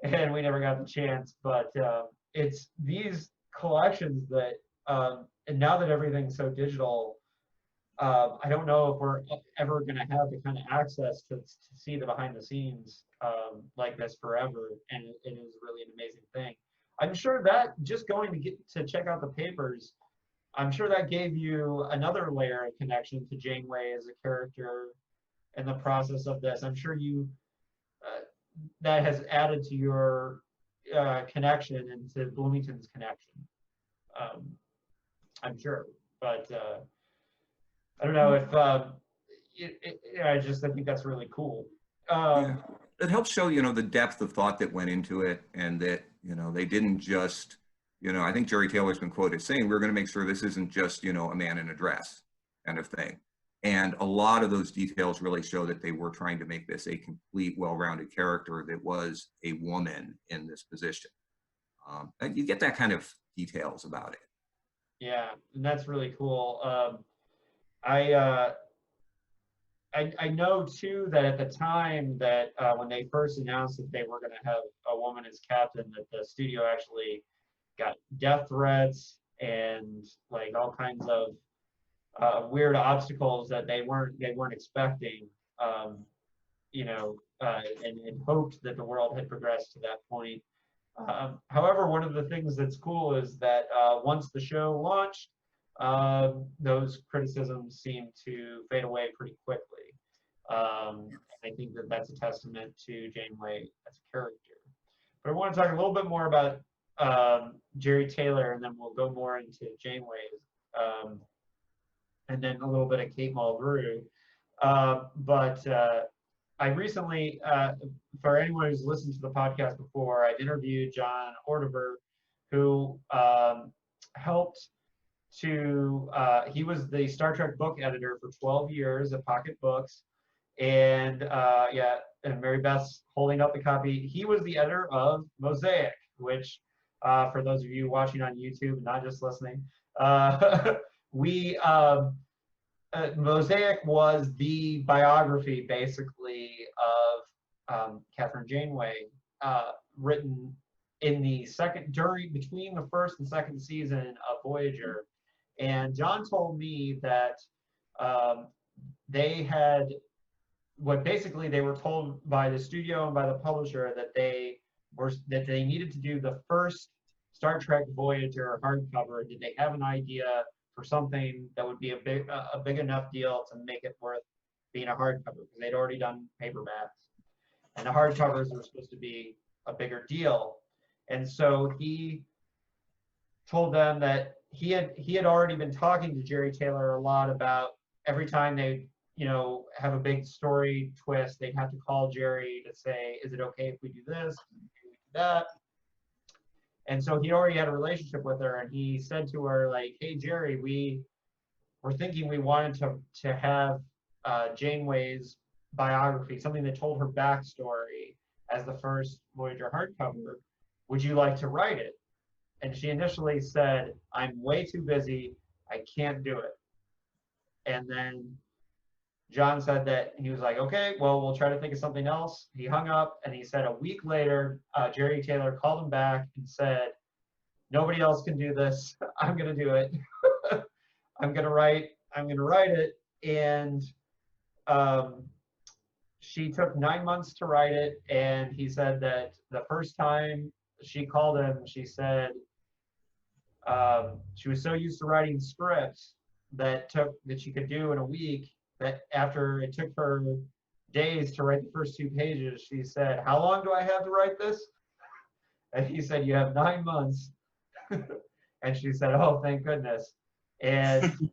and we never got the chance. But it's these collections that, and now that everything's so digital, I don't know if we're ever going to have the kind of access to see the behind the scenes like this forever, and it is really an amazing thing. I'm sure that just going to get to check out the papers, I'm sure that gave you another layer of connection to Janeway as a character in the process of this. I'm sure you that has added to your connection and to Bloomington's connection. I'm sure, but I don't know if I think that's really cool.
Yeah. It helps show, the depth of thought that went into it, and that, they didn't just, I think Jeri Taylor's been quoted saying, we're going to make sure this isn't just, a man in a dress kind of thing. And a lot of those details really show that they were trying to make this a complete, well-rounded character that was a woman in this position. And you get that kind of details about it.
Yeah, and that's really cool. I know too that at the time that when they first announced that they were going to have a woman as captain, that the studio actually got death threats and like all kinds of weird obstacles that they weren't expecting, and hoped that the world had progressed to that point. However, one of the things that's cool is that once the show launched, those criticisms seem to fade away pretty quickly. I think that that's a testament to Janeway as a character. But I want to talk a little bit more about Jeri Taylor, and then we'll go more into Janeway's, and then a little bit of Kate Mulgrew. But I recently, for anyone who's listened to the podcast before, I've interviewed John Ordeber, who helped to, he was the Star Trek book editor for 12 years at Pocket Books. And and Mary Beth's holding up the copy. He was the editor of Mosaic, which, for those of you watching on YouTube, not just listening, Mosaic was the biography, basically, of Catherine Janeway, written in the between the first and second season of Voyager. And John told me that they had, they were told by the studio and by the publisher that they needed to do the first Star Trek Voyager hardcover. Did they have an idea for something that would be a big enough deal to make it worth being a hardcover? Because they'd already done paperbacks, and the hardcovers were supposed to be a bigger deal. And so he told them that he had already been talking to Jeri Taylor a lot about every time they have a big story twist, they'd have to call Jeri to say, is it okay if we do this? Can we do that? And so he already had a relationship with her, and he said to her, like, hey, Jeri, we were thinking we wanted to have Janeway's biography, something that told her backstory as the first Voyager hardcover. Would you like to write it? And she initially said, I'm way too busy. I can't do it. And then John said that he was like, okay, well, we'll try to think of something else. He hung up, and he said a week later, Jeri Taylor called him back and said, nobody else can do this. I'm going to do it. I'm going to write it. And she took 9 months to write it. And he said that the first time she called him, she said she was so used to writing scripts that she could do in a week, that after it took her days to write the first 2 pages, she said, how long do I have to write this? And he said, you have 9 months. And she said, oh, thank goodness. And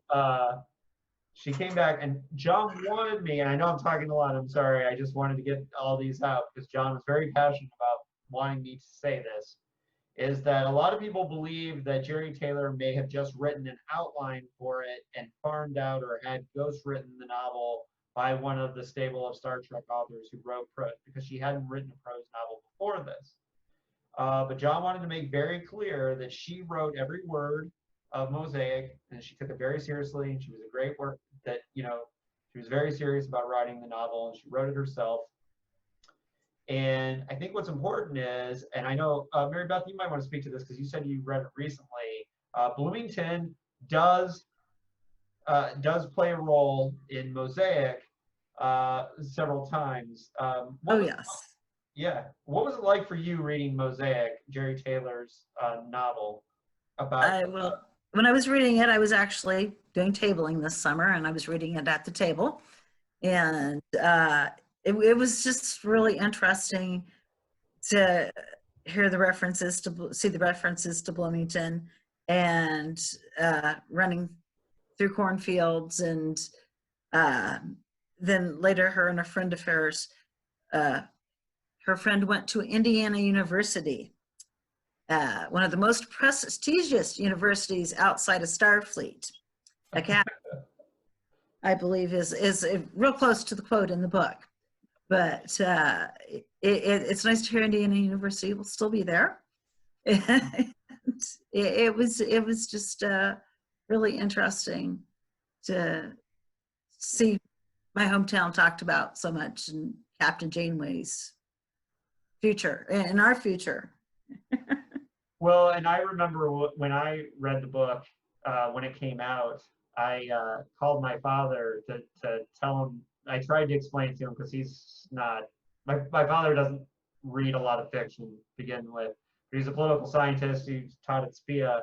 she came back, and John wanted me, and I know I'm talking a lot, I'm sorry, I just wanted to get all these out because John was very passionate about wanting me to say this. is that a lot of people believe that Jeri Taylor may have just written an outline for it and farmed out or had ghost written the novel by one of the stable of Star Trek authors who wrote prose, because she hadn't written a prose novel before this. But John wanted to make very clear that she wrote every word of Mosaic, and she took it very seriously, and she was a great work that, she was very serious about writing the novel, and she wrote it herself. And I think what's important is, and I know, Mary Beth, you might want to speak to this because you said you read it recently. Bloomington does play a role in Mosaic several times.
Yes.
Yeah. What was it like for you reading Mosaic, Jeri Taylor's novel about?
When I was reading it, I was actually doing tabling this summer, and I was reading it at the table. And it was just really interesting to hear the references, to see the references to Bloomington, and running through cornfields, and then later her and a friend of hers, her friend went to Indiana University, one of the most prestigious universities outside of Starfleet Academy. I believe is real close to the quote in the book. But it's nice to hear Indiana University will still be there. it was just really interesting to see my hometown talked about so much, and Captain Janeway's future and our future.
Well, and I remember when I read the book, when it came out, I called my father to tell him. I tried to explain to him, because he's not, my father doesn't read a lot of fiction to begin with. He's a political scientist who taught at SPIA.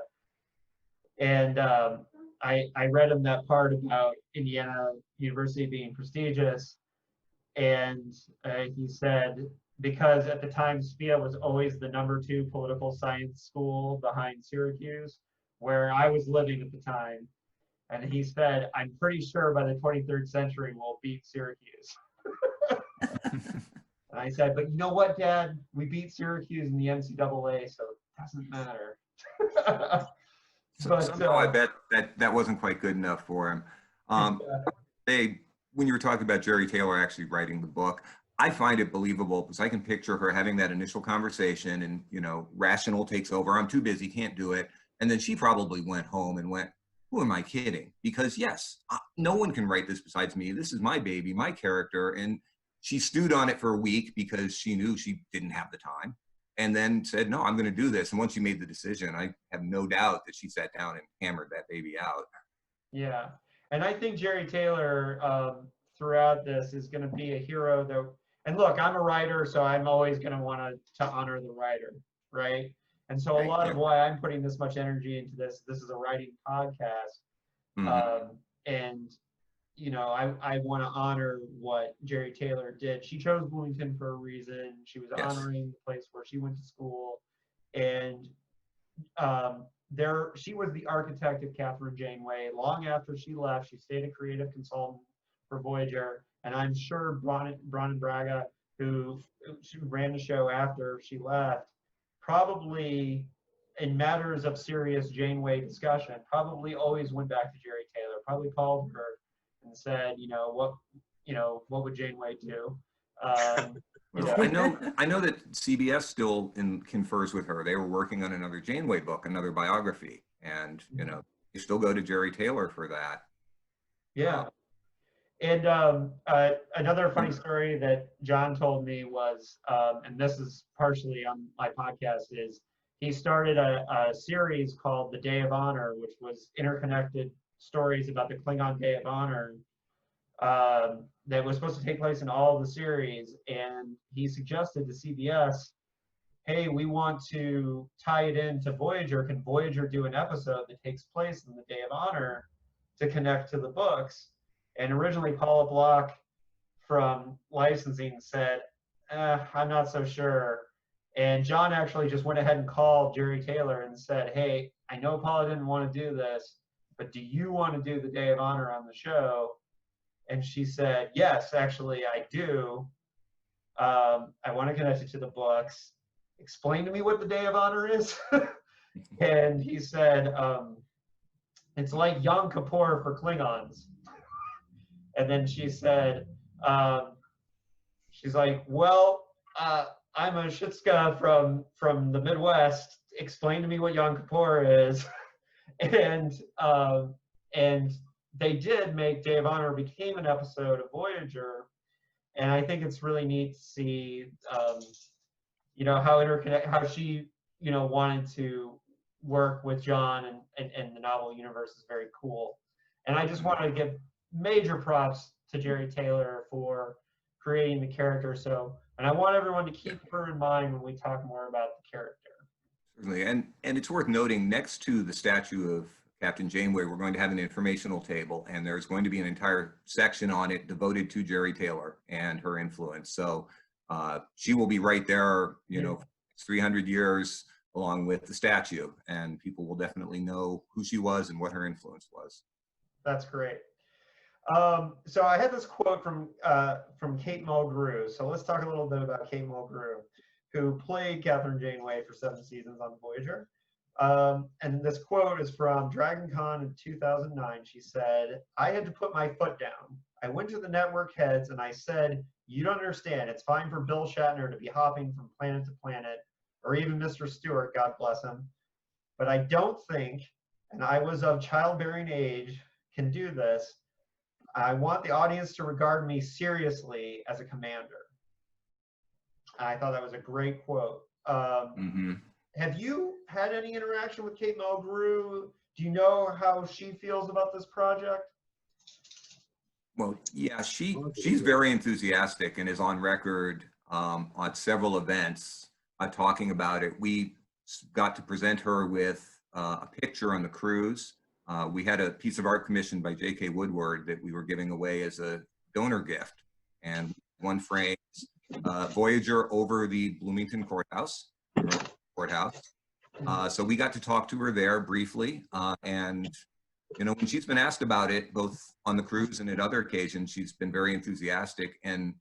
And I read him that part about Indiana University being prestigious. And he said, because at the time SPIA was always the #2 political science school behind Syracuse, where I was living at the time. And he said, I'm pretty sure by the 23rd century we'll beat Syracuse. And I said, but you know what, Dad? We beat Syracuse in the NCAA, so it doesn't matter.
Somehow I bet that wasn't quite good enough for him. When you were talking about Jeri Taylor actually writing the book, I find it believable because I can picture her having that initial conversation and, rational takes over. I'm too busy, can't do it. And then she probably went home and went, who am I kidding? Because yes, no one can write this besides me. This is my baby, my character. And she stewed on it for a week because she knew she didn't have the time, and then said, no, I'm going to do this. And once she made the decision, I have no doubt that she sat down and hammered that baby out.
Yeah. And I think Jeri Taylor throughout this is going to be a hero though. And look, I'm a writer, so I'm always going to want to honor the writer, right? And so a lot of why I'm putting this much energy into this is a writing podcast. Mm-hmm. And, I want to honor what Jeri Taylor did. She chose Bloomington for a reason. She was honoring the place where she went to school. And she was the architect of Catherine Janeway. Long after she left, she stayed a creative consultant for Voyager. And I'm sure Brannon Braga, who ran the show after she left, probably in matters of serious Janeway discussion, probably always went back to Jeri Taylor, probably called her and said, what would Janeway do?
I know that CBS still confers with her. They were working on another Janeway book, another biography, and they still go to Jeri Taylor for that.
Yeah. And another funny story that John told me was, and this is partially on my podcast, is he started a series called The Day of Honor, which was interconnected stories about the Klingon Day of Honor that was supposed to take place in all of the series. And he suggested to CBS, hey, we want to tie it into Voyager. Can Voyager do an episode that takes place in the Day of Honor to connect to the books? And originally Paula Block from licensing said, I'm not so sure. And John actually just went ahead and called Jeri Taylor and said, hey, I know Paula didn't want to do this, but do you want to do the Day of Honor on the show? And she said, yes, actually I do. I want to connect it to the books. explain to me what the Day of Honor is. And he said, it's like Yom Kippur for Klingons. And then she said, she's like, well, I'm a Shitska from the Midwest. Explain to me what Yom Kippur is. And they did make Day of Honor became an episode of Voyager. And I think it's really neat to see, you know, how she, you know, wanted to work with John and the novel universe is very cool. And I just wanted to give major props to Jeri Taylor for creating the character. So, and I want everyone to keep her in mind when we talk more about the character.
Certainly, and it's worth noting, next to the statue of Captain Janeway, we're going to have an informational table, and there's going to be an entire section on it devoted to Jeri Taylor and her influence. So she will be right there, you know, 300 years along with the statue, and people will definitely know who she was and what her influence was.
That's great. So I had this quote from Kate Mulgrew. So let's talk a little bit about Kate Mulgrew, who played Catherine Janeway for 7 seasons on Voyager. And this quote is from Dragon Con in 2009. She said, "I had to put my foot down. I went to the network heads and I said, you don't understand. It's fine for Bill Shatner to be hopping from planet to planet, or even Mr. Stewart, God bless him. But I don't think, and I was of childbearing age, can do this. I want the audience to regard me seriously as a commander." I thought that was a great quote. Have you had any interaction with Kate Mulgrew? Do you know how she feels about this project?
Well, yeah, she's very enthusiastic and is on record on several events talking about it. We got to present her with a picture on the cruise. We had a piece of art commissioned by J.K. Woodward that we were giving away as a donor gift. And one frame, Voyager over the Bloomington courthouse. So we got to talk to her there briefly. And, you know, when she's been asked about it, both on the cruise and at other occasions, she's been very enthusiastic. And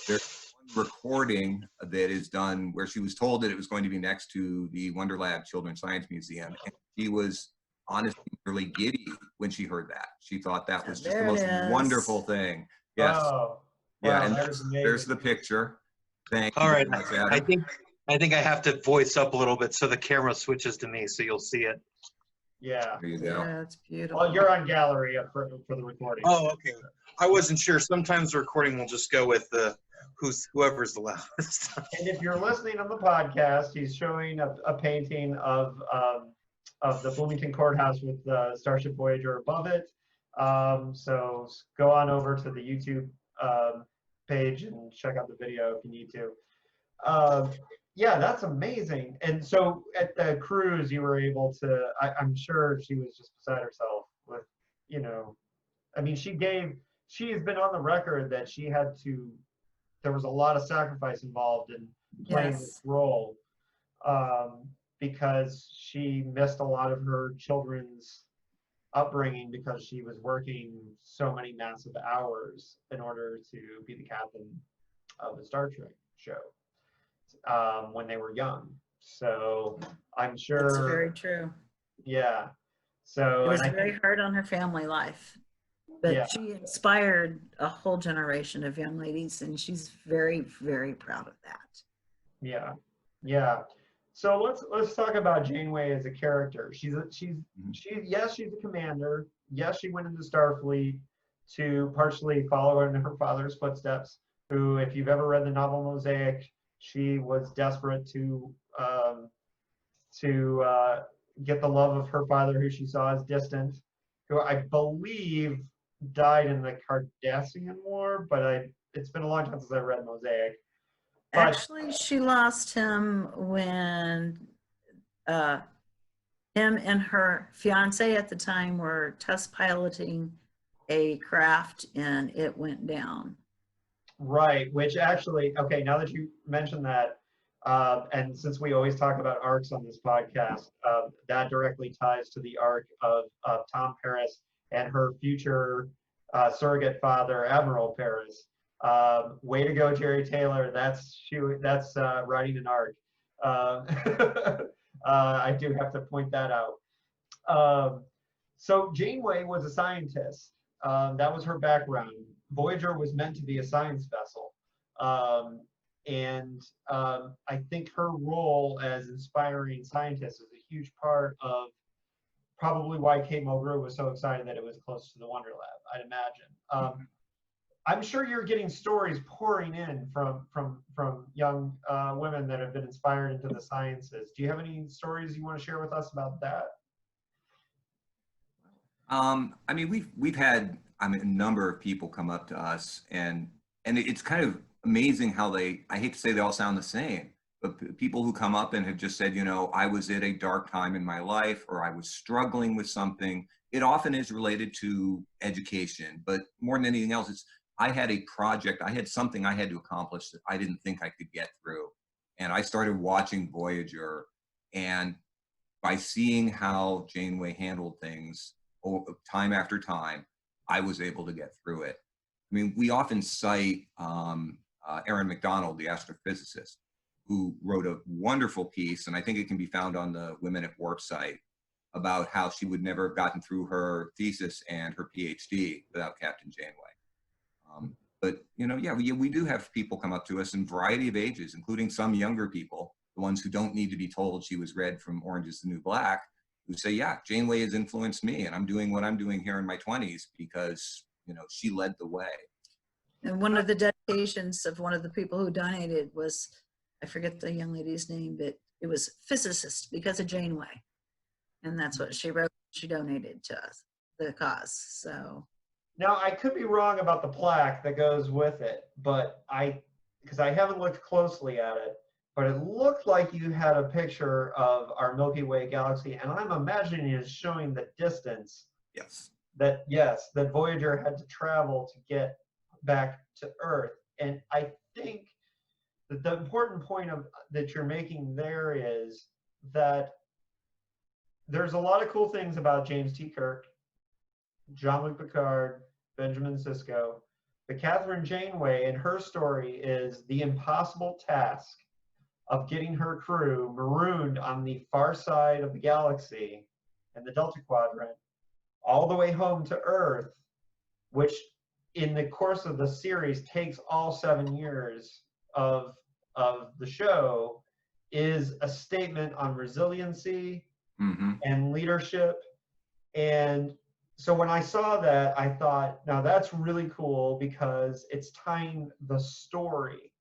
there's one recording that is done where she was told that it was going to be next to the Wonder Lab Children's Science Museum. And she was honestly really giddy when she heard that. She thought that was just the most wonderful thing. Yes.
Oh,
yeah,
wow,
and
that is amazing.
there's the picture. Thank you.
All right,
Adam.
I think I have to voice up a little bit so the camera switches to me, so you'll see it.
Yeah.
There you go.
Yeah, it's beautiful.
Well, you're on gallery for the recording.
Oh, okay. I wasn't sure. Sometimes the recording will just go with the whoever's the loudest.
And if you're listening on the podcast, he's showing a painting of the Bloomington Courthouse with Starship Voyager above it. So go on over to the YouTube page and check out the video if you need to. Yeah, that's amazing. And so at the cruise, you were able to, I'm sure she was just beside herself with, you know, I mean, she has been on the record that there was a lot of sacrifice involved in playing this role, because she missed a lot of her children's upbringing because she was working so many massive hours in order to be the captain of a Star Trek show when they were young. So I'm sure
That's very true.
Yeah. So
It was very hard on her family life, but she inspired a whole generation of young ladies, and she's very, very proud of that.
Yeah. Yeah. So let's talk about Janeway as a character. She's a commander. Yes, she went into Starfleet to partially follow in her father's footsteps, who, if you've ever read the novel Mosaic, she was desperate to get the love of her father, who she saw as distant, who I believe died in the Cardassian War, but it's been a long time since I read Mosaic. But
actually, she lost him when him and her fiance at the time were test piloting a craft and it went down.
Right, which actually, okay, now that you mentioned that, and since we always talk about arcs on this podcast, that directly ties to the arc of Tom Paris and her future surrogate father, Admiral Paris. Way to go, Jeri Taylor. That's writing an arc. I do have to point that out. So Janeway was a scientist. That was her background. Voyager was meant to be a science vessel. I think her role as inspiring scientist is a huge part of probably why Kate Mulgrew was so excited that it was close to the Wonder Lab, I'd imagine. I'm sure you're getting stories pouring in from young women that have been inspired into the sciences. Do you have any stories you want to share with us about that?
I mean, we've had a number of people come up to us, and it's kind of amazing how I hate to say they all sound the same, but people who come up and have just said, you know, I was at a dark time in my life, or I was struggling with something. It often is related to education, but more than anything else, it's I had a project, I had something I had to accomplish that I didn't think I could get through. And I started watching Voyager, and by seeing how Janeway handled things time after time, I was able to get through it. I mean, we often cite Erin McDonald, the astrophysicist, who wrote a wonderful piece, and I think it can be found on the Women at Warp site, about how she would never have gotten through her thesis and her PhD without Captain Janeway. But, you know, yeah, we do have people come up to us in a variety of ages, including some younger people, the ones who don't need to be told she was red from Orange is the New Black, who say, yeah, Janeway has influenced me, and I'm doing what I'm doing here in my 20s because, you know, she led the way.
And one of the dedications of one of the people who donated was, I forget the young lady's name, but it was physicist because of Janeway. And that's what she wrote. She donated to us, the cause. So
now I could be wrong about the plaque that goes with it, but because I haven't looked closely at it, but it looked like you had a picture of our Milky Way galaxy, and I'm imagining it's showing the distance.
Yes.
That Voyager had to travel to get back to Earth. And I think that the important point that you're making there is that there's a lot of cool things about James T. Kirk, Jean-Luc Picard, Benjamin Sisko. But Catherine Janeway and her story is the impossible task of getting her crew marooned on the far side of the galaxy in the Delta Quadrant all the way home to Earth, which in the course of the series takes all 7 years of the show, is a statement on resiliency and leadership. And so when I saw that, I thought, now that's really cool because it's tying the story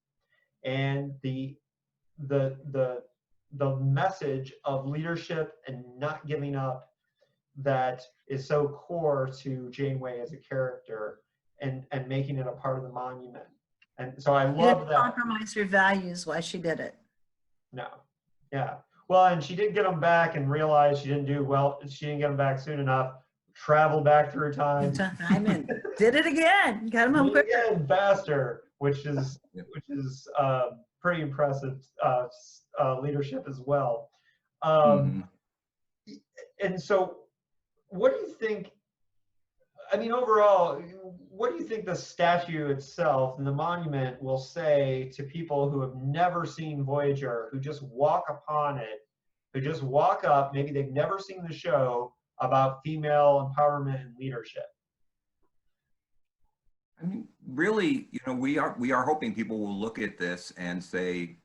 and the message of leadership and not giving up that is so core to Janeway as a character, and making it a part of the monument. And so I love that.
Compromise her values while she did it.
No. Yeah. Well, and she did get them back and realized she didn't do well. She didn't get them back soon enough. Traveled back through time.
And did it again. Got them home quicker.
Again, faster, which is pretty impressive leadership as well. And so, what do you think? I mean, overall, what do you think the statue itself and the monument will say to people who have never seen Voyager, who just walk upon it, who just walk up, maybe they've never seen the show, about female empowerment and leadership?
I mean, really, you know, we are hoping people will look at this and say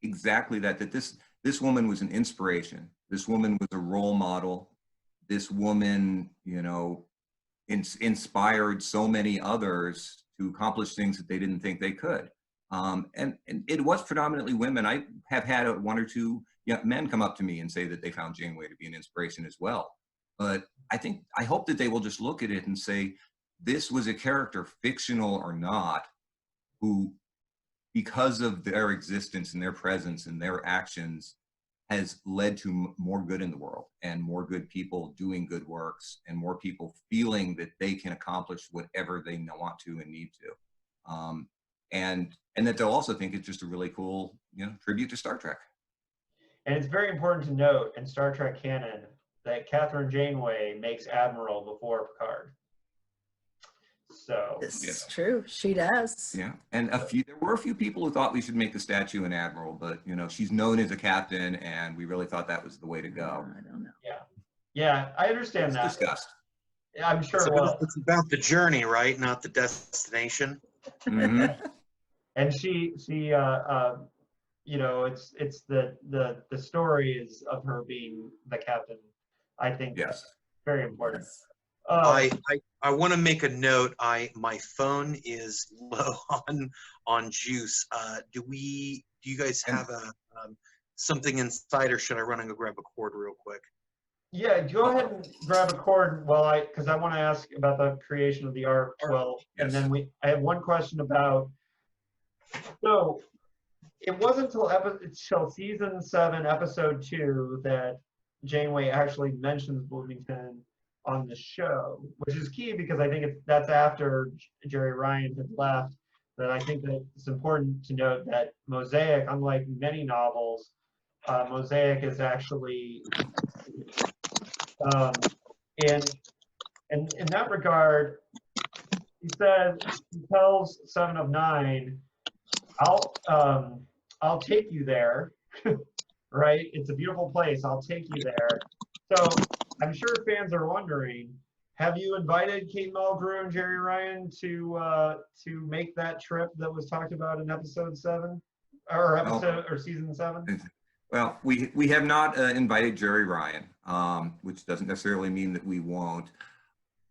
exactly that this woman was an inspiration. This woman was a role model. This woman, you know, inspired so many others to accomplish things that they didn't think they could. And it was predominantly women. I have had one or two men come up to me and say that they found Janeway to be an inspiration as well. But I hope that they will just look at it and say, this was a character, fictional or not, who, because of their existence and their presence and their actions, has led to more good in the world, and more good people doing good works, and more people feeling that they can accomplish whatever they want to and need to. And that they'll also think it's just a really cool, you know, tribute to Star Trek.
And it's very important to note in Star Trek canon that Catherine Janeway makes Admiral before Picard. So
This is
Yes.
true. She does.
Yeah, and there were a few people who thought we should make the statue an admiral, but she's known as a captain, and we really thought that was the way to go.
I don't know.
yeah, I understand
It's
that.
discussed.
I'm sure it was.
It's about the journey, right? Not the destination.
Hmm.
And she it's the story is of her being the captain. I think
Yes.
that's very important.
Yes.
I want to make a note. My phone is low on juice. Do you guys have something inside, or should I run and go grab a cord real quick?
Yeah, go ahead and grab a cord because I want to ask about the creation of the art. Well, and
Yes.
then I have one question about. So it wasn't until season 7, episode 2, that Janeway actually mentions Bloomington on the show, which is key because I think that's after Jeri Ryan had left. That I think that it's important to note that Mosaic, unlike many novels, Mosaic is actually in that regard. He tells 7 of 9, I'll take you there, right? It's a beautiful place. I'll take you there. So I'm sure fans are wondering, have you invited Kate Mulgrew and Jeri Ryan to make that trip that was talked about in episode 7 or season 7?
Well, we have not invited Jeri Ryan, which doesn't necessarily mean that we won't.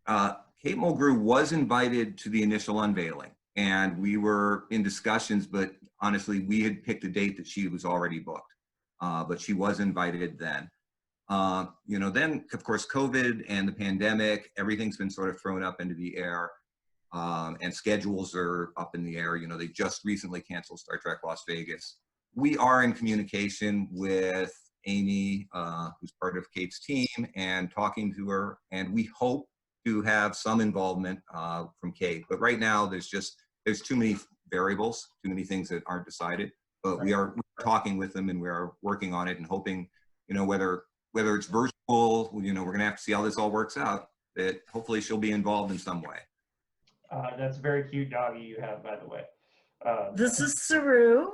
Kate Mulgrew was invited to the initial unveiling, and we were in discussions, but honestly, we had picked a date that she was already booked, but she was invited then. Then of course, COVID and the pandemic, everything's been sort of thrown up into the air, and schedules are up in the air. They just recently canceled Star Trek Las Vegas. We are in communication with Amy, who's part of Kate's team, and talking to her, and we hope to have some involvement from Kate. But right now, there's too many variables, too many things that aren't decided. But we're talking with them, and we are working on it, and hoping, whether it's virtual, we're going to have to see how this all works out, that hopefully she'll be involved in some way.
That's a very cute doggy you have, by the way.
This is Saru.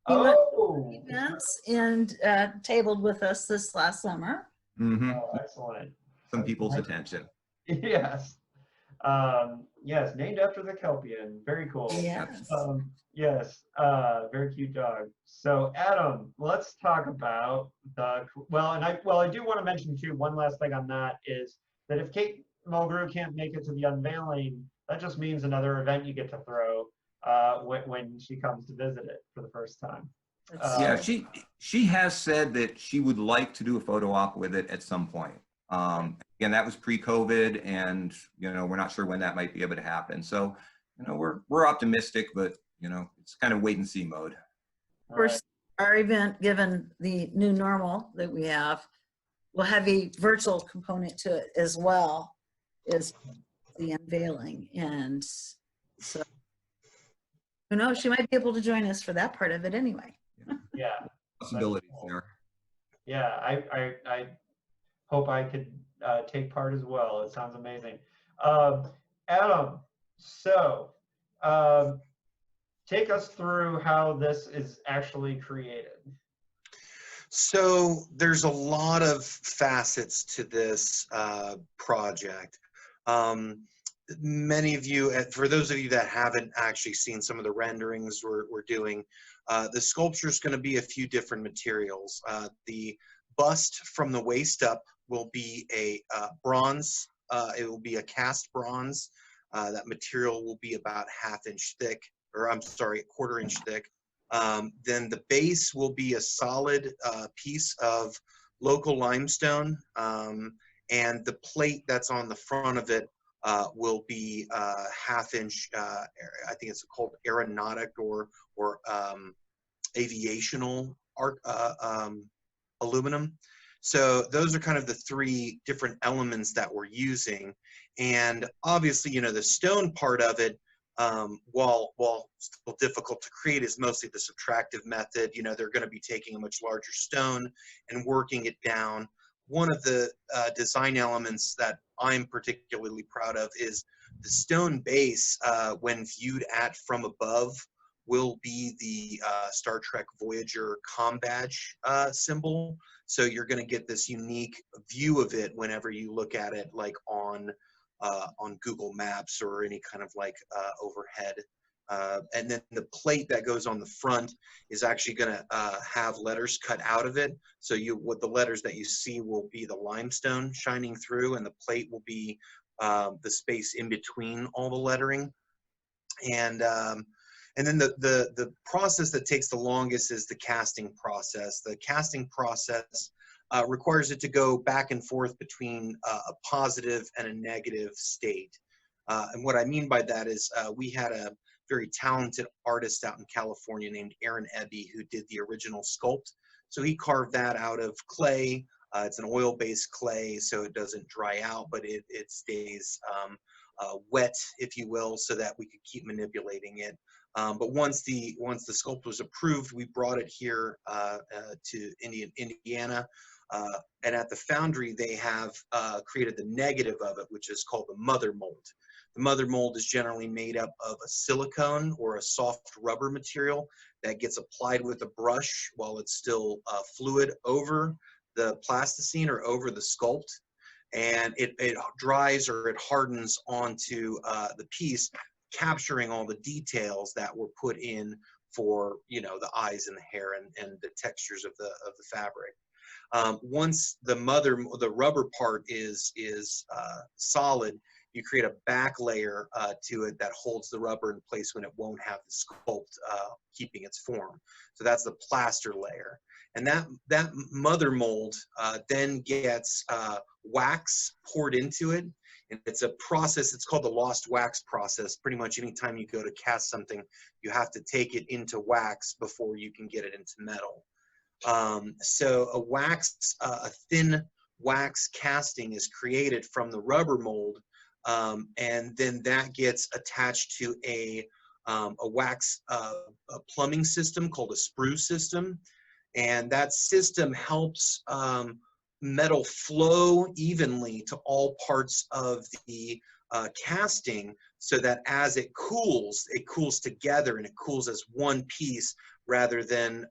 He
Oh,
events and tabled with us this last summer.
Mm-hmm.
Oh, excellent.
Some people's attention.
Yes. Yes, named after the Kelpian. Very cool.
Yes.
Yes, very cute dog. So Adam, let's talk about I do want to mention too, one last thing on that is that if Kate Mulgrew can't make it to the unveiling, that just means another event you get to throw when she comes to visit it for the first time.
Yeah, she has said that she would like to do a photo op with it at some point. Again, that was pre-COVID, and we're not sure when that might be able to happen. So, we're optimistic, but it's kind of wait and see mode.
Of course, our event, given the new normal that we have, will have a virtual component to it as well as the unveiling. And so, who knows, she might be able to join us for that part of it anyway.
Yeah.
Possibilities there.
Yeah, I hope I could take part as well. It sounds amazing. Adam, so take us through how this is actually created.
So there's a lot of facets to this project. Many of you, for those of you that haven't actually seen some of the renderings we're doing, the sculpture is going to be a few different materials. The bust from the waist up will be a bronze. It will be a cast bronze. That material will be about ½ inch thick. Then the base will be a solid piece of local limestone, and the plate that's on the front of it will be ½ inch. I think it's called aeronautic or aviational aluminum. So those are kind of the 3 different elements that we're using. And obviously, the stone part of it, while still difficult to create, is mostly the subtractive method. They're going to be taking a much larger stone and working it down. One of the design elements that I'm particularly proud of is The stone base, when viewed from above, will be the Star Trek Voyager comm badge symbol. So you're going to get this unique view of it whenever you look at it, like on Google Maps or any kind of like overhead. And then the plate that goes on the front is actually going to have letters cut out of it. So what the letters that you see will be the limestone shining through, and the plate will be the space in between all the lettering. And then the process that takes the longest is the casting process. The casting process requires it to go back and forth between a positive and a negative state. And what I mean by that is we had a very talented artist out in California named Aaron Ebby who did the original sculpt. So he carved that out of clay. It's an oil-based clay, so it doesn't dry out, but it stays wet, if you will, so that we could keep manipulating it. But once the sculpt was approved, we brought it here to Indiana, and at the foundry they have created the negative of it, which is called the mother mold. The mother mold is generally made up of a silicone or a soft rubber material that gets applied with a brush while it's still fluid over the plasticine or over the sculpt, and it dries or it hardens onto the piece, capturing all the details that were put in for, you know, the eyes and the hair and the textures of the fabric. Once the rubber part is solid, you create a back layer to it that holds the rubber in place when it won't have the sculpt keeping its form. So that's the plaster layer. And that mother mold then gets wax poured into it. And it's a process, it's called the lost wax process. Pretty much anytime you go to cast something, you have to take it into wax before you can get it into metal. So a thin wax casting is created from the rubber mold, and then that gets attached to a wax a plumbing system called a sprue system. And that system helps metal flow evenly to all parts of the casting, so that as it cools together and it cools as one piece rather than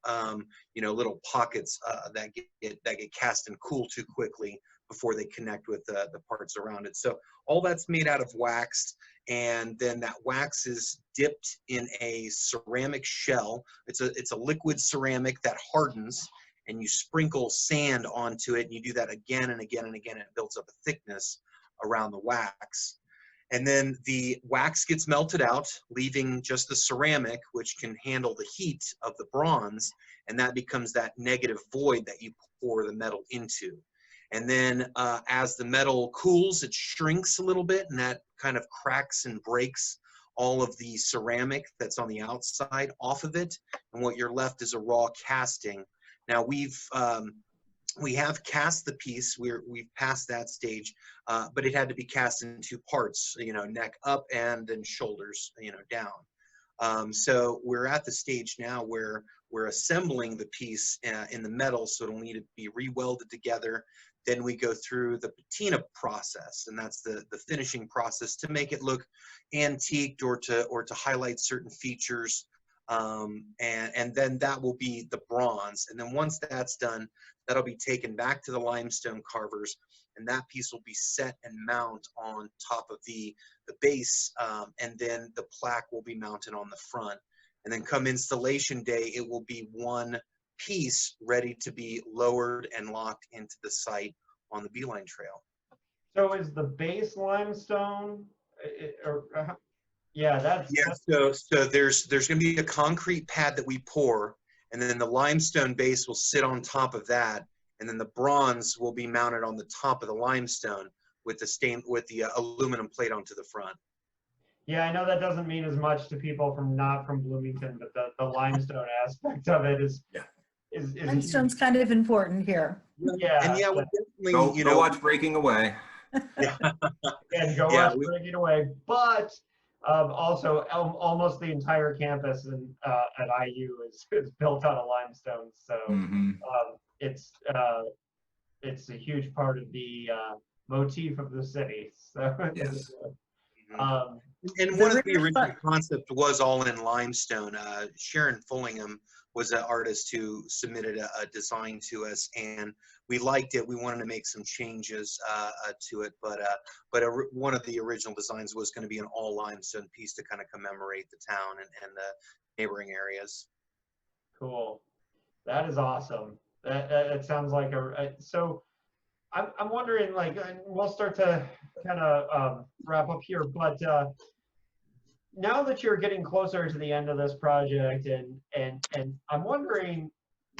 you know, little pockets that get cast and cool too quickly before they connect with the parts around it. So all that's made out of wax, and then that wax is dipped in a ceramic shell. It's a liquid ceramic that hardens, and you sprinkle sand onto it, and you do that again and again and again, and it builds up a thickness around the wax. And then the wax gets melted out, leaving just the ceramic, which can handle the heat of the bronze, and that becomes that negative void that you pour the metal into. And then as the metal cools, it shrinks a little bit, and that kind of cracks and breaks all of the ceramic that's on the outside off of it, and what you're left is a raw casting. Now we have cast the piece. We've passed that stage, but it had to be cast in two parts, you know, neck up and then shoulders, you know, down. So we're at the stage now where we're assembling the piece in the metal, so it'll need to be re-welded together. Then we go through the patina process, and that's the finishing process to make it look antiqued or to highlight certain features. And then that will be the bronze. And then once that's done, that'll be taken back to the limestone carvers, and that piece will be set and mount on top of the base, and then the plaque will be mounted on the front. And then come installation day, it will be one piece ready to be lowered and locked into the site on the Beeline Trail.
So is the base limestone?
Yeah, so there's going to be a concrete pad that we pour, and then the limestone base will sit on top of that, and then the bronze will be mounted on the top of the limestone with the aluminum plate onto the front.
Yeah, I know that doesn't mean as much to people not from Bloomington, but the limestone aspect of it is
Limstone's kind of important here.
Yeah,
and yeah, we definitely,
go watch Breaking Away.
Yeah,
and go watch Breaking Away. But also, almost the entire campus at IU is built on a limestone, so it's a huge part of the motif of the city. So
yes.
And one of the original concept was all in limestone. Sharon Fullingham was an artist who submitted a design to us, and we liked it. We wanted to make some changes to it, but one of the original designs was going to be an all limestone piece to kind of commemorate the town and the neighboring areas.
Cool. That is awesome. That sounds like so I'm wondering, like, we'll start to kind of wrap up here, but now that you're getting closer to the end of this project, and I'm wondering,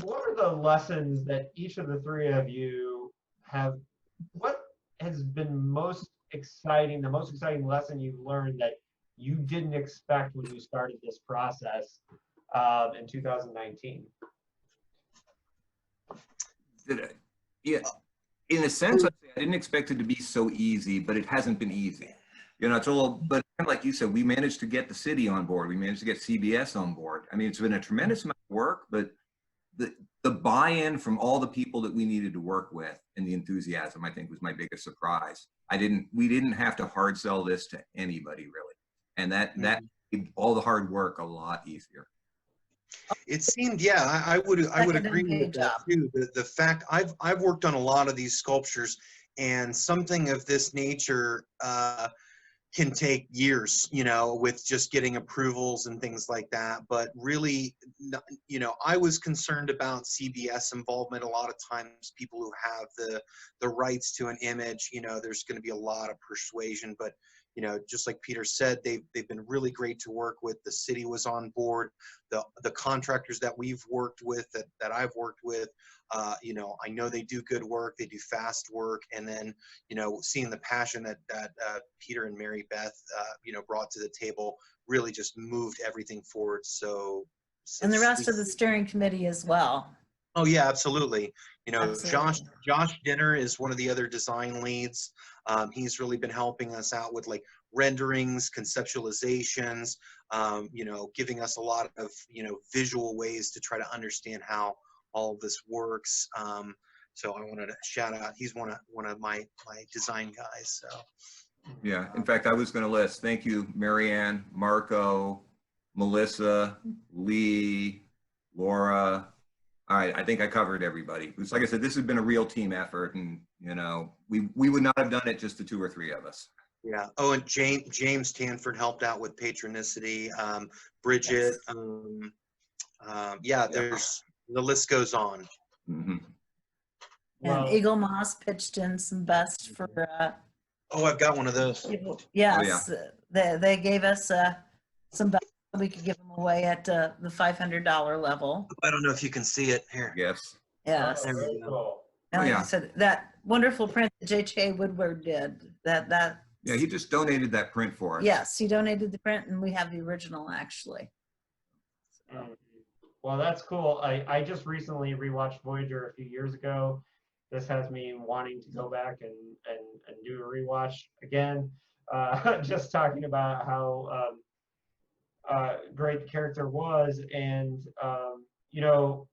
what are the lessons that each of the three of you have, what has been most exciting, the most exciting lesson you've learned that you didn't expect when you started this process in 2019?
Yeah, in a sense, I didn't expect it to be so easy, but it hasn't been easy. You know, it's a little, but like you said, we managed to get the city on board. We managed to get CBS on board. I mean, it's been a tremendous amount of work, but the buy-in from all the people that we needed to work with and the enthusiasm, I think, was my biggest surprise. We didn't have to hard sell this to anybody really. And that made all the hard work a lot easier.
It seemed, yeah, I would agree with that too. The fact I've worked on a lot of these sculptures, and something of this nature can take years, you know, with just getting approvals and things like that. But really, you know, I was concerned about CBS involvement. A lot of times people who have the rights to an image, you know, there's going to be a lot of persuasion. But, you know, just like Peter said, they've been really great to work with. The city was on board. The contractors that we've worked with, that I've worked with, you know, I know they do good work. They do fast work. And then, you know, seeing the passion that Peter and Mary Beth, you know, brought to the table really just moved everything forward. So
and the rest of the steering committee as well.
Oh yeah, absolutely. You know,
Absolutely.
Josh Dinner is one of the other design leads. He's really been helping us out with like renderings, conceptualizations, you know, giving us a lot of, you know, visual ways to try to understand how all of this works. So I wanted to shout out, he's one of my design guys. So
yeah, in fact, I was going to list, thank you, Marianne, Marco, Melissa, Lee, Laura. All right, I think I covered everybody. It's like I said, this has been a real team effort, and you know, we would not have done it just the two or three of us.
yeah. Oh, and James Tanford helped out with patronicity. Bridget. Yeah, there's the list goes on.
Mm-hmm.
And Eagle Moss pitched in some busts for.
Oh, I've got one of those.
Yes,
Oh, yeah.
they gave us some busts. We could give them away at the $500 level.
I don't know if you can see it here.
Yes.
Yes.
There we go.
Cool.
And
Oh,
like
yeah.
I said, that wonderful print that J.J. Woodward did. That.
Yeah, he just donated that print for us.
Yes, he donated the print, and we have the original actually.
Well, that's cool. I just recently rewatched Voyager a few years ago. This has me wanting to go back and do a rewatch again. Just talking about how great the character was, and you know,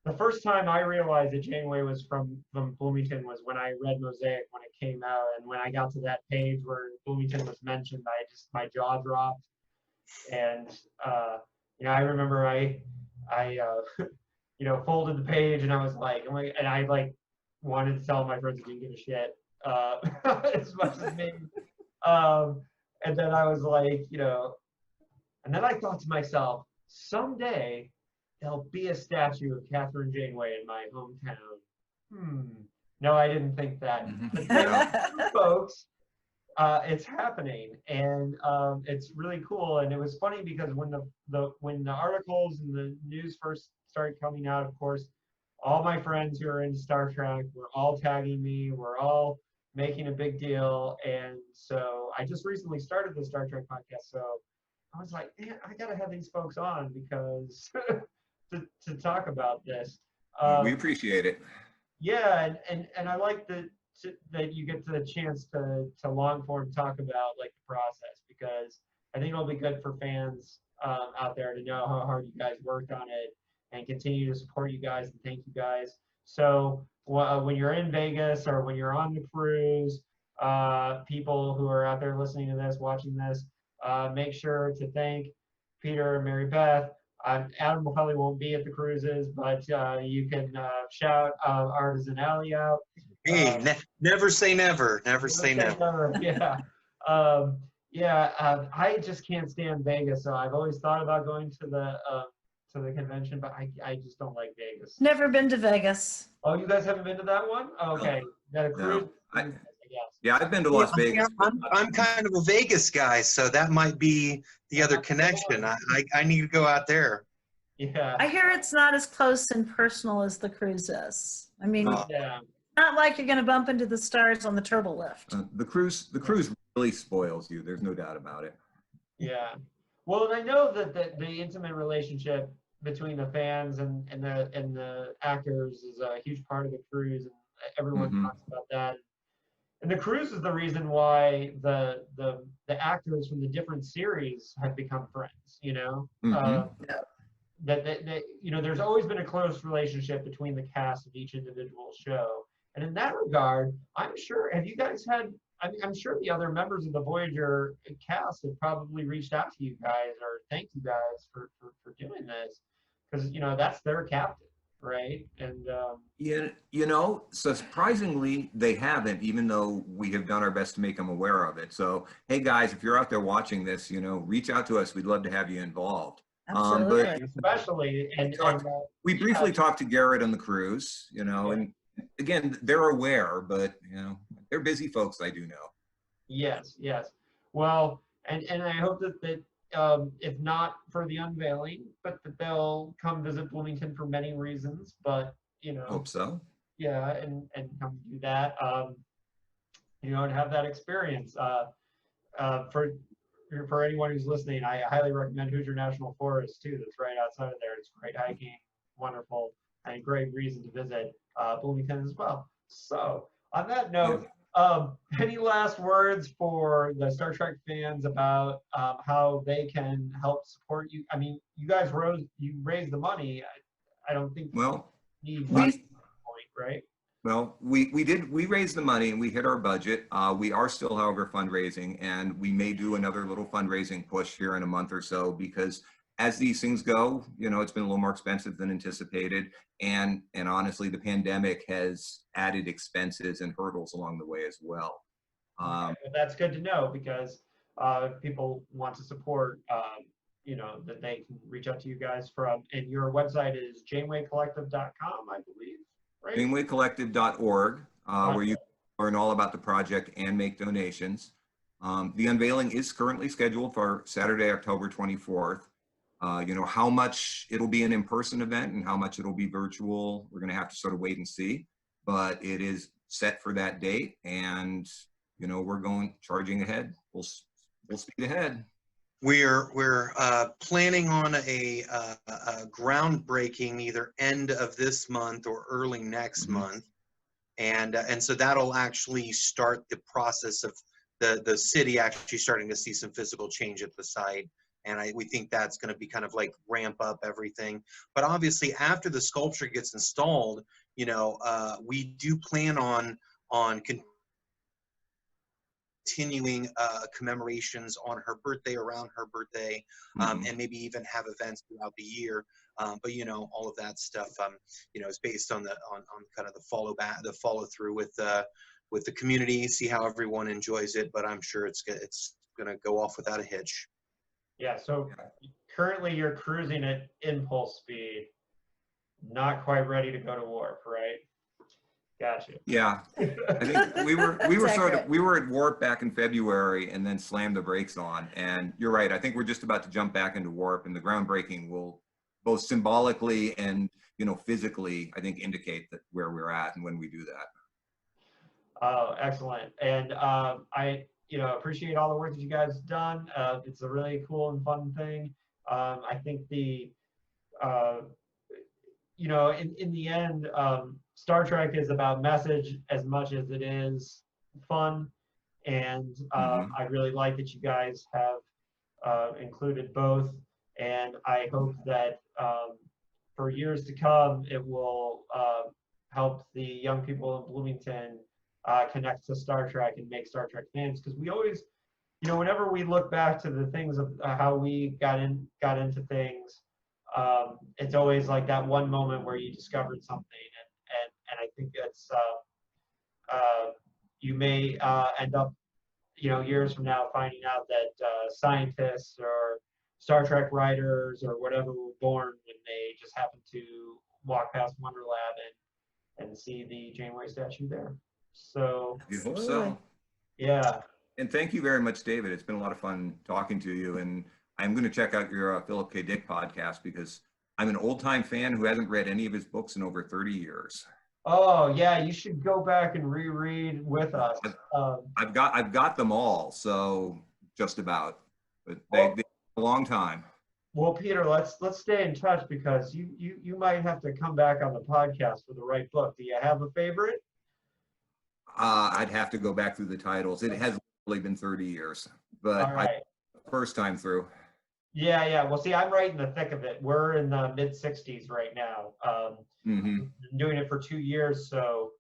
the first time I realized that Janeway was from Bloomington was when I read Mosaic when it came out, and when I got to that page where Bloomington was mentioned, my jaw dropped, and you know, I remember I you know, folded the page, and I was like, and I like wanted to tell my friends I didn't give a shit as much as me, and then I was like, you know. And then I thought to myself, someday there'll be a statue of Catherine Janeway in my hometown. No, I didn't think that. But then, folks, it's happening, and it's really cool. And it was funny because when the articles and the news first started coming out, of course, all my friends who are into Star Trek were all tagging me. We're all making a big deal. And so I just recently started the Star Trek podcast, so I was like, man, I gotta have these folks on because to talk about this.
We appreciate it.
Yeah, and I like that you get the chance to long form talk about like the process, because I think it'll be good for fans out there to know how hard you guys worked on it and continue to support you guys and thank you guys. So when you're in Vegas or when you're on the cruise, people who are out there listening to this, watching this, make sure to thank Peter and Mary Beth. Adam probably won't be at the cruises, but you can shout Artisan Alley out.
Hey, never say never. Never say never.
Yeah. Yeah, I just can't stand Vegas, so I've always thought about going to the convention, but I just don't like Vegas.
Never been to Vegas.
Oh, you guys haven't been to that one? Okay. That a cruise?
No.
I guess.
Yeah, I've been to Las Vegas.
I'm kind of a Vegas guy, so that might be the other connection. I need to go out there.
Yeah.
I hear it's not as close and personal as the cruise is. I mean,
Yeah.
not like you're going to bump into the stars on the turbo lift.
The cruise really spoils you. There's no doubt about it.
Yeah. Well, and I know that the intimate relationship between the fans and the actors is a huge part of the cruise, and everyone talks about that. And the cruise is the reason why the actors from the different series have become friends. You know, that you know, there's always been a close relationship between the cast of each individual show, and in that regard, I'm sure. Have you guys had? I'm sure the other members of the Voyager cast have probably reached out to you guys or thanked you guys for doing this, because you know that's their captain, right? And
yeah, you know, so surprisingly, they haven't, even though we have done our best to make them aware of it. So, hey guys, if you're out there watching this, you know, reach out to us. We'd love to have you involved.
Absolutely.
But
especially
we briefly talked to Garrett on the cruise, you know, and again, they're aware, but you know, they're busy folks. I do know.
Yes, yes. Well, and I hope that if not for the unveiling, but that they'll come visit Bloomington for many reasons. But you know,
Hope so.
yeah, and come do that. You know, and have that experience. For anyone who's listening, I highly recommend Hoosier National Forest too. That's right outside of there. It's great hiking, wonderful, and great reason to visit Bloomington as well. So on that note, any last words for the Star Trek fans about how they can help support you? I mean, you guys raised the money. I don't think
Well,
you need money at this point, right?
Well, we raised the money and we hit our budget. We are still, however, fundraising, and we may do another little fundraising push here in a month or so, because as these things go, you know, it's been a little more expensive than anticipated. And honestly, the pandemic has added expenses and hurdles along the way as well.
Okay, well, that's good to know, because if people want to support, you know, that they can reach out to you guys from, and your website is janewaycollective.com, I believe. Right?
janewaycollective.org, where you learn all about the project and make donations. The unveiling is currently scheduled for Saturday, October 24th. You know, how much it'll be an in-person event and how much it'll be virtual, we're going to have to sort of wait and see. But it is set for that date, and you know, we're charging ahead. We'll speed ahead.
We're planning on a groundbreaking either end of this month or early next month, and so that'll actually start the process of the city actually starting to see some physical change at the site, and we think that's going to be kind of like ramp up everything. But obviously, after the sculpture gets installed, you know, we do plan on continuing commemorations on her birthday, around her birthday, and maybe even have events throughout the year. But you know, all of that stuff, you know, is based on kind of the follow through with the community, see how everyone enjoys it. But I'm sure it's going to go off without a hitch.
Yeah. So currently you're cruising at impulse speed, not quite ready to go to warp, right? Gotcha.
Yeah, I think we were at warp back in February and then slammed the brakes on. And you're right. I think we're just about to jump back into warp, and the groundbreaking will both symbolically and, you know, physically, I think, indicate that where we're at and when we do that.
Oh, excellent. And I, you know, appreciate all the work that you guys have done. It's a really cool and fun thing. I think you know, in the end, Star Trek is about message as much as it is fun. And I really like that you guys have included both. And I hope that for years to come, it will help the young people in Bloomington connects to Star Trek and makes Star Trek fans. Because we always, whenever we look back to the things of how we got into things, it's always like that one moment where you discovered something, and I think it's you may end up, years from now finding out that scientists or Star Trek writers or whatever were born when they just happened to walk past Wonder Lab and see the Janeway statue there. So
You hope so.
yeah.
And thank you very much, David. It's been a lot of fun talking to you. And I'm going to check out your Philip K. Dick podcast because I'm an old-time fan who hasn't read any of his books in over 30 years.
Oh yeah, you should go back and reread with us.
I've got them all, so just about. But they take a long time.
Well, Peter, let's stay in touch because you might have to come back on the podcast for the right book. Do you have a favorite?
I'd have to go back through the titles. It has really been 30 years, but
All right.
First time through.
Yeah. Well, see, I'm right in the thick of it. We're in the mid 60s right now. Been doing it for 2 years, so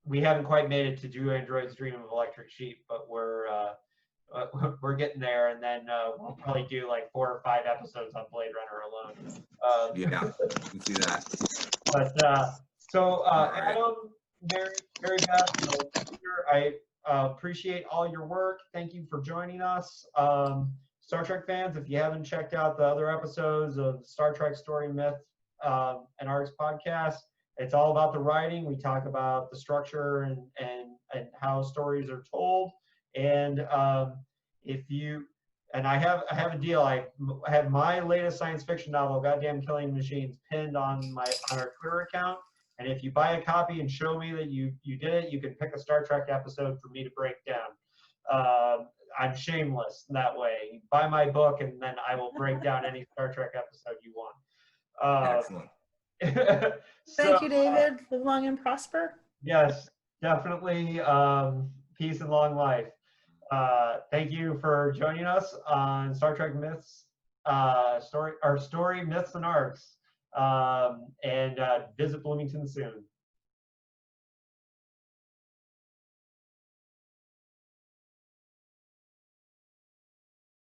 we haven't quite made it to Do Androids Dream of Electric Sheep, but we're getting there, and then we'll probably do like 4 or 5 episodes on Blade Runner alone.
Yeah, you can see that.
But
right.
Adam, Mary Beth, Peter, I appreciate all your work. Thank you for joining us. Star Trek fans, if you haven't checked out the other episodes of Star Trek Story Myth and Arts podcast, it's all about the writing. We talk about the structure and how stories are told. And I have a deal. I have my latest science fiction novel, Goddamn Killing Machines, pinned on our Twitter account. And if you buy a copy and show me that you did it, you can pick a Star Trek episode for me to break down. I'm shameless that way. Buy my book, and then I will break down any Star Trek episode you want.
Excellent.
Thank you, David. Live long and prosper.
Yes, definitely. Peace and long life. Thank you for joining us on Star Trek Myths, Story Myths and Arcs. And visit Bloomington soon.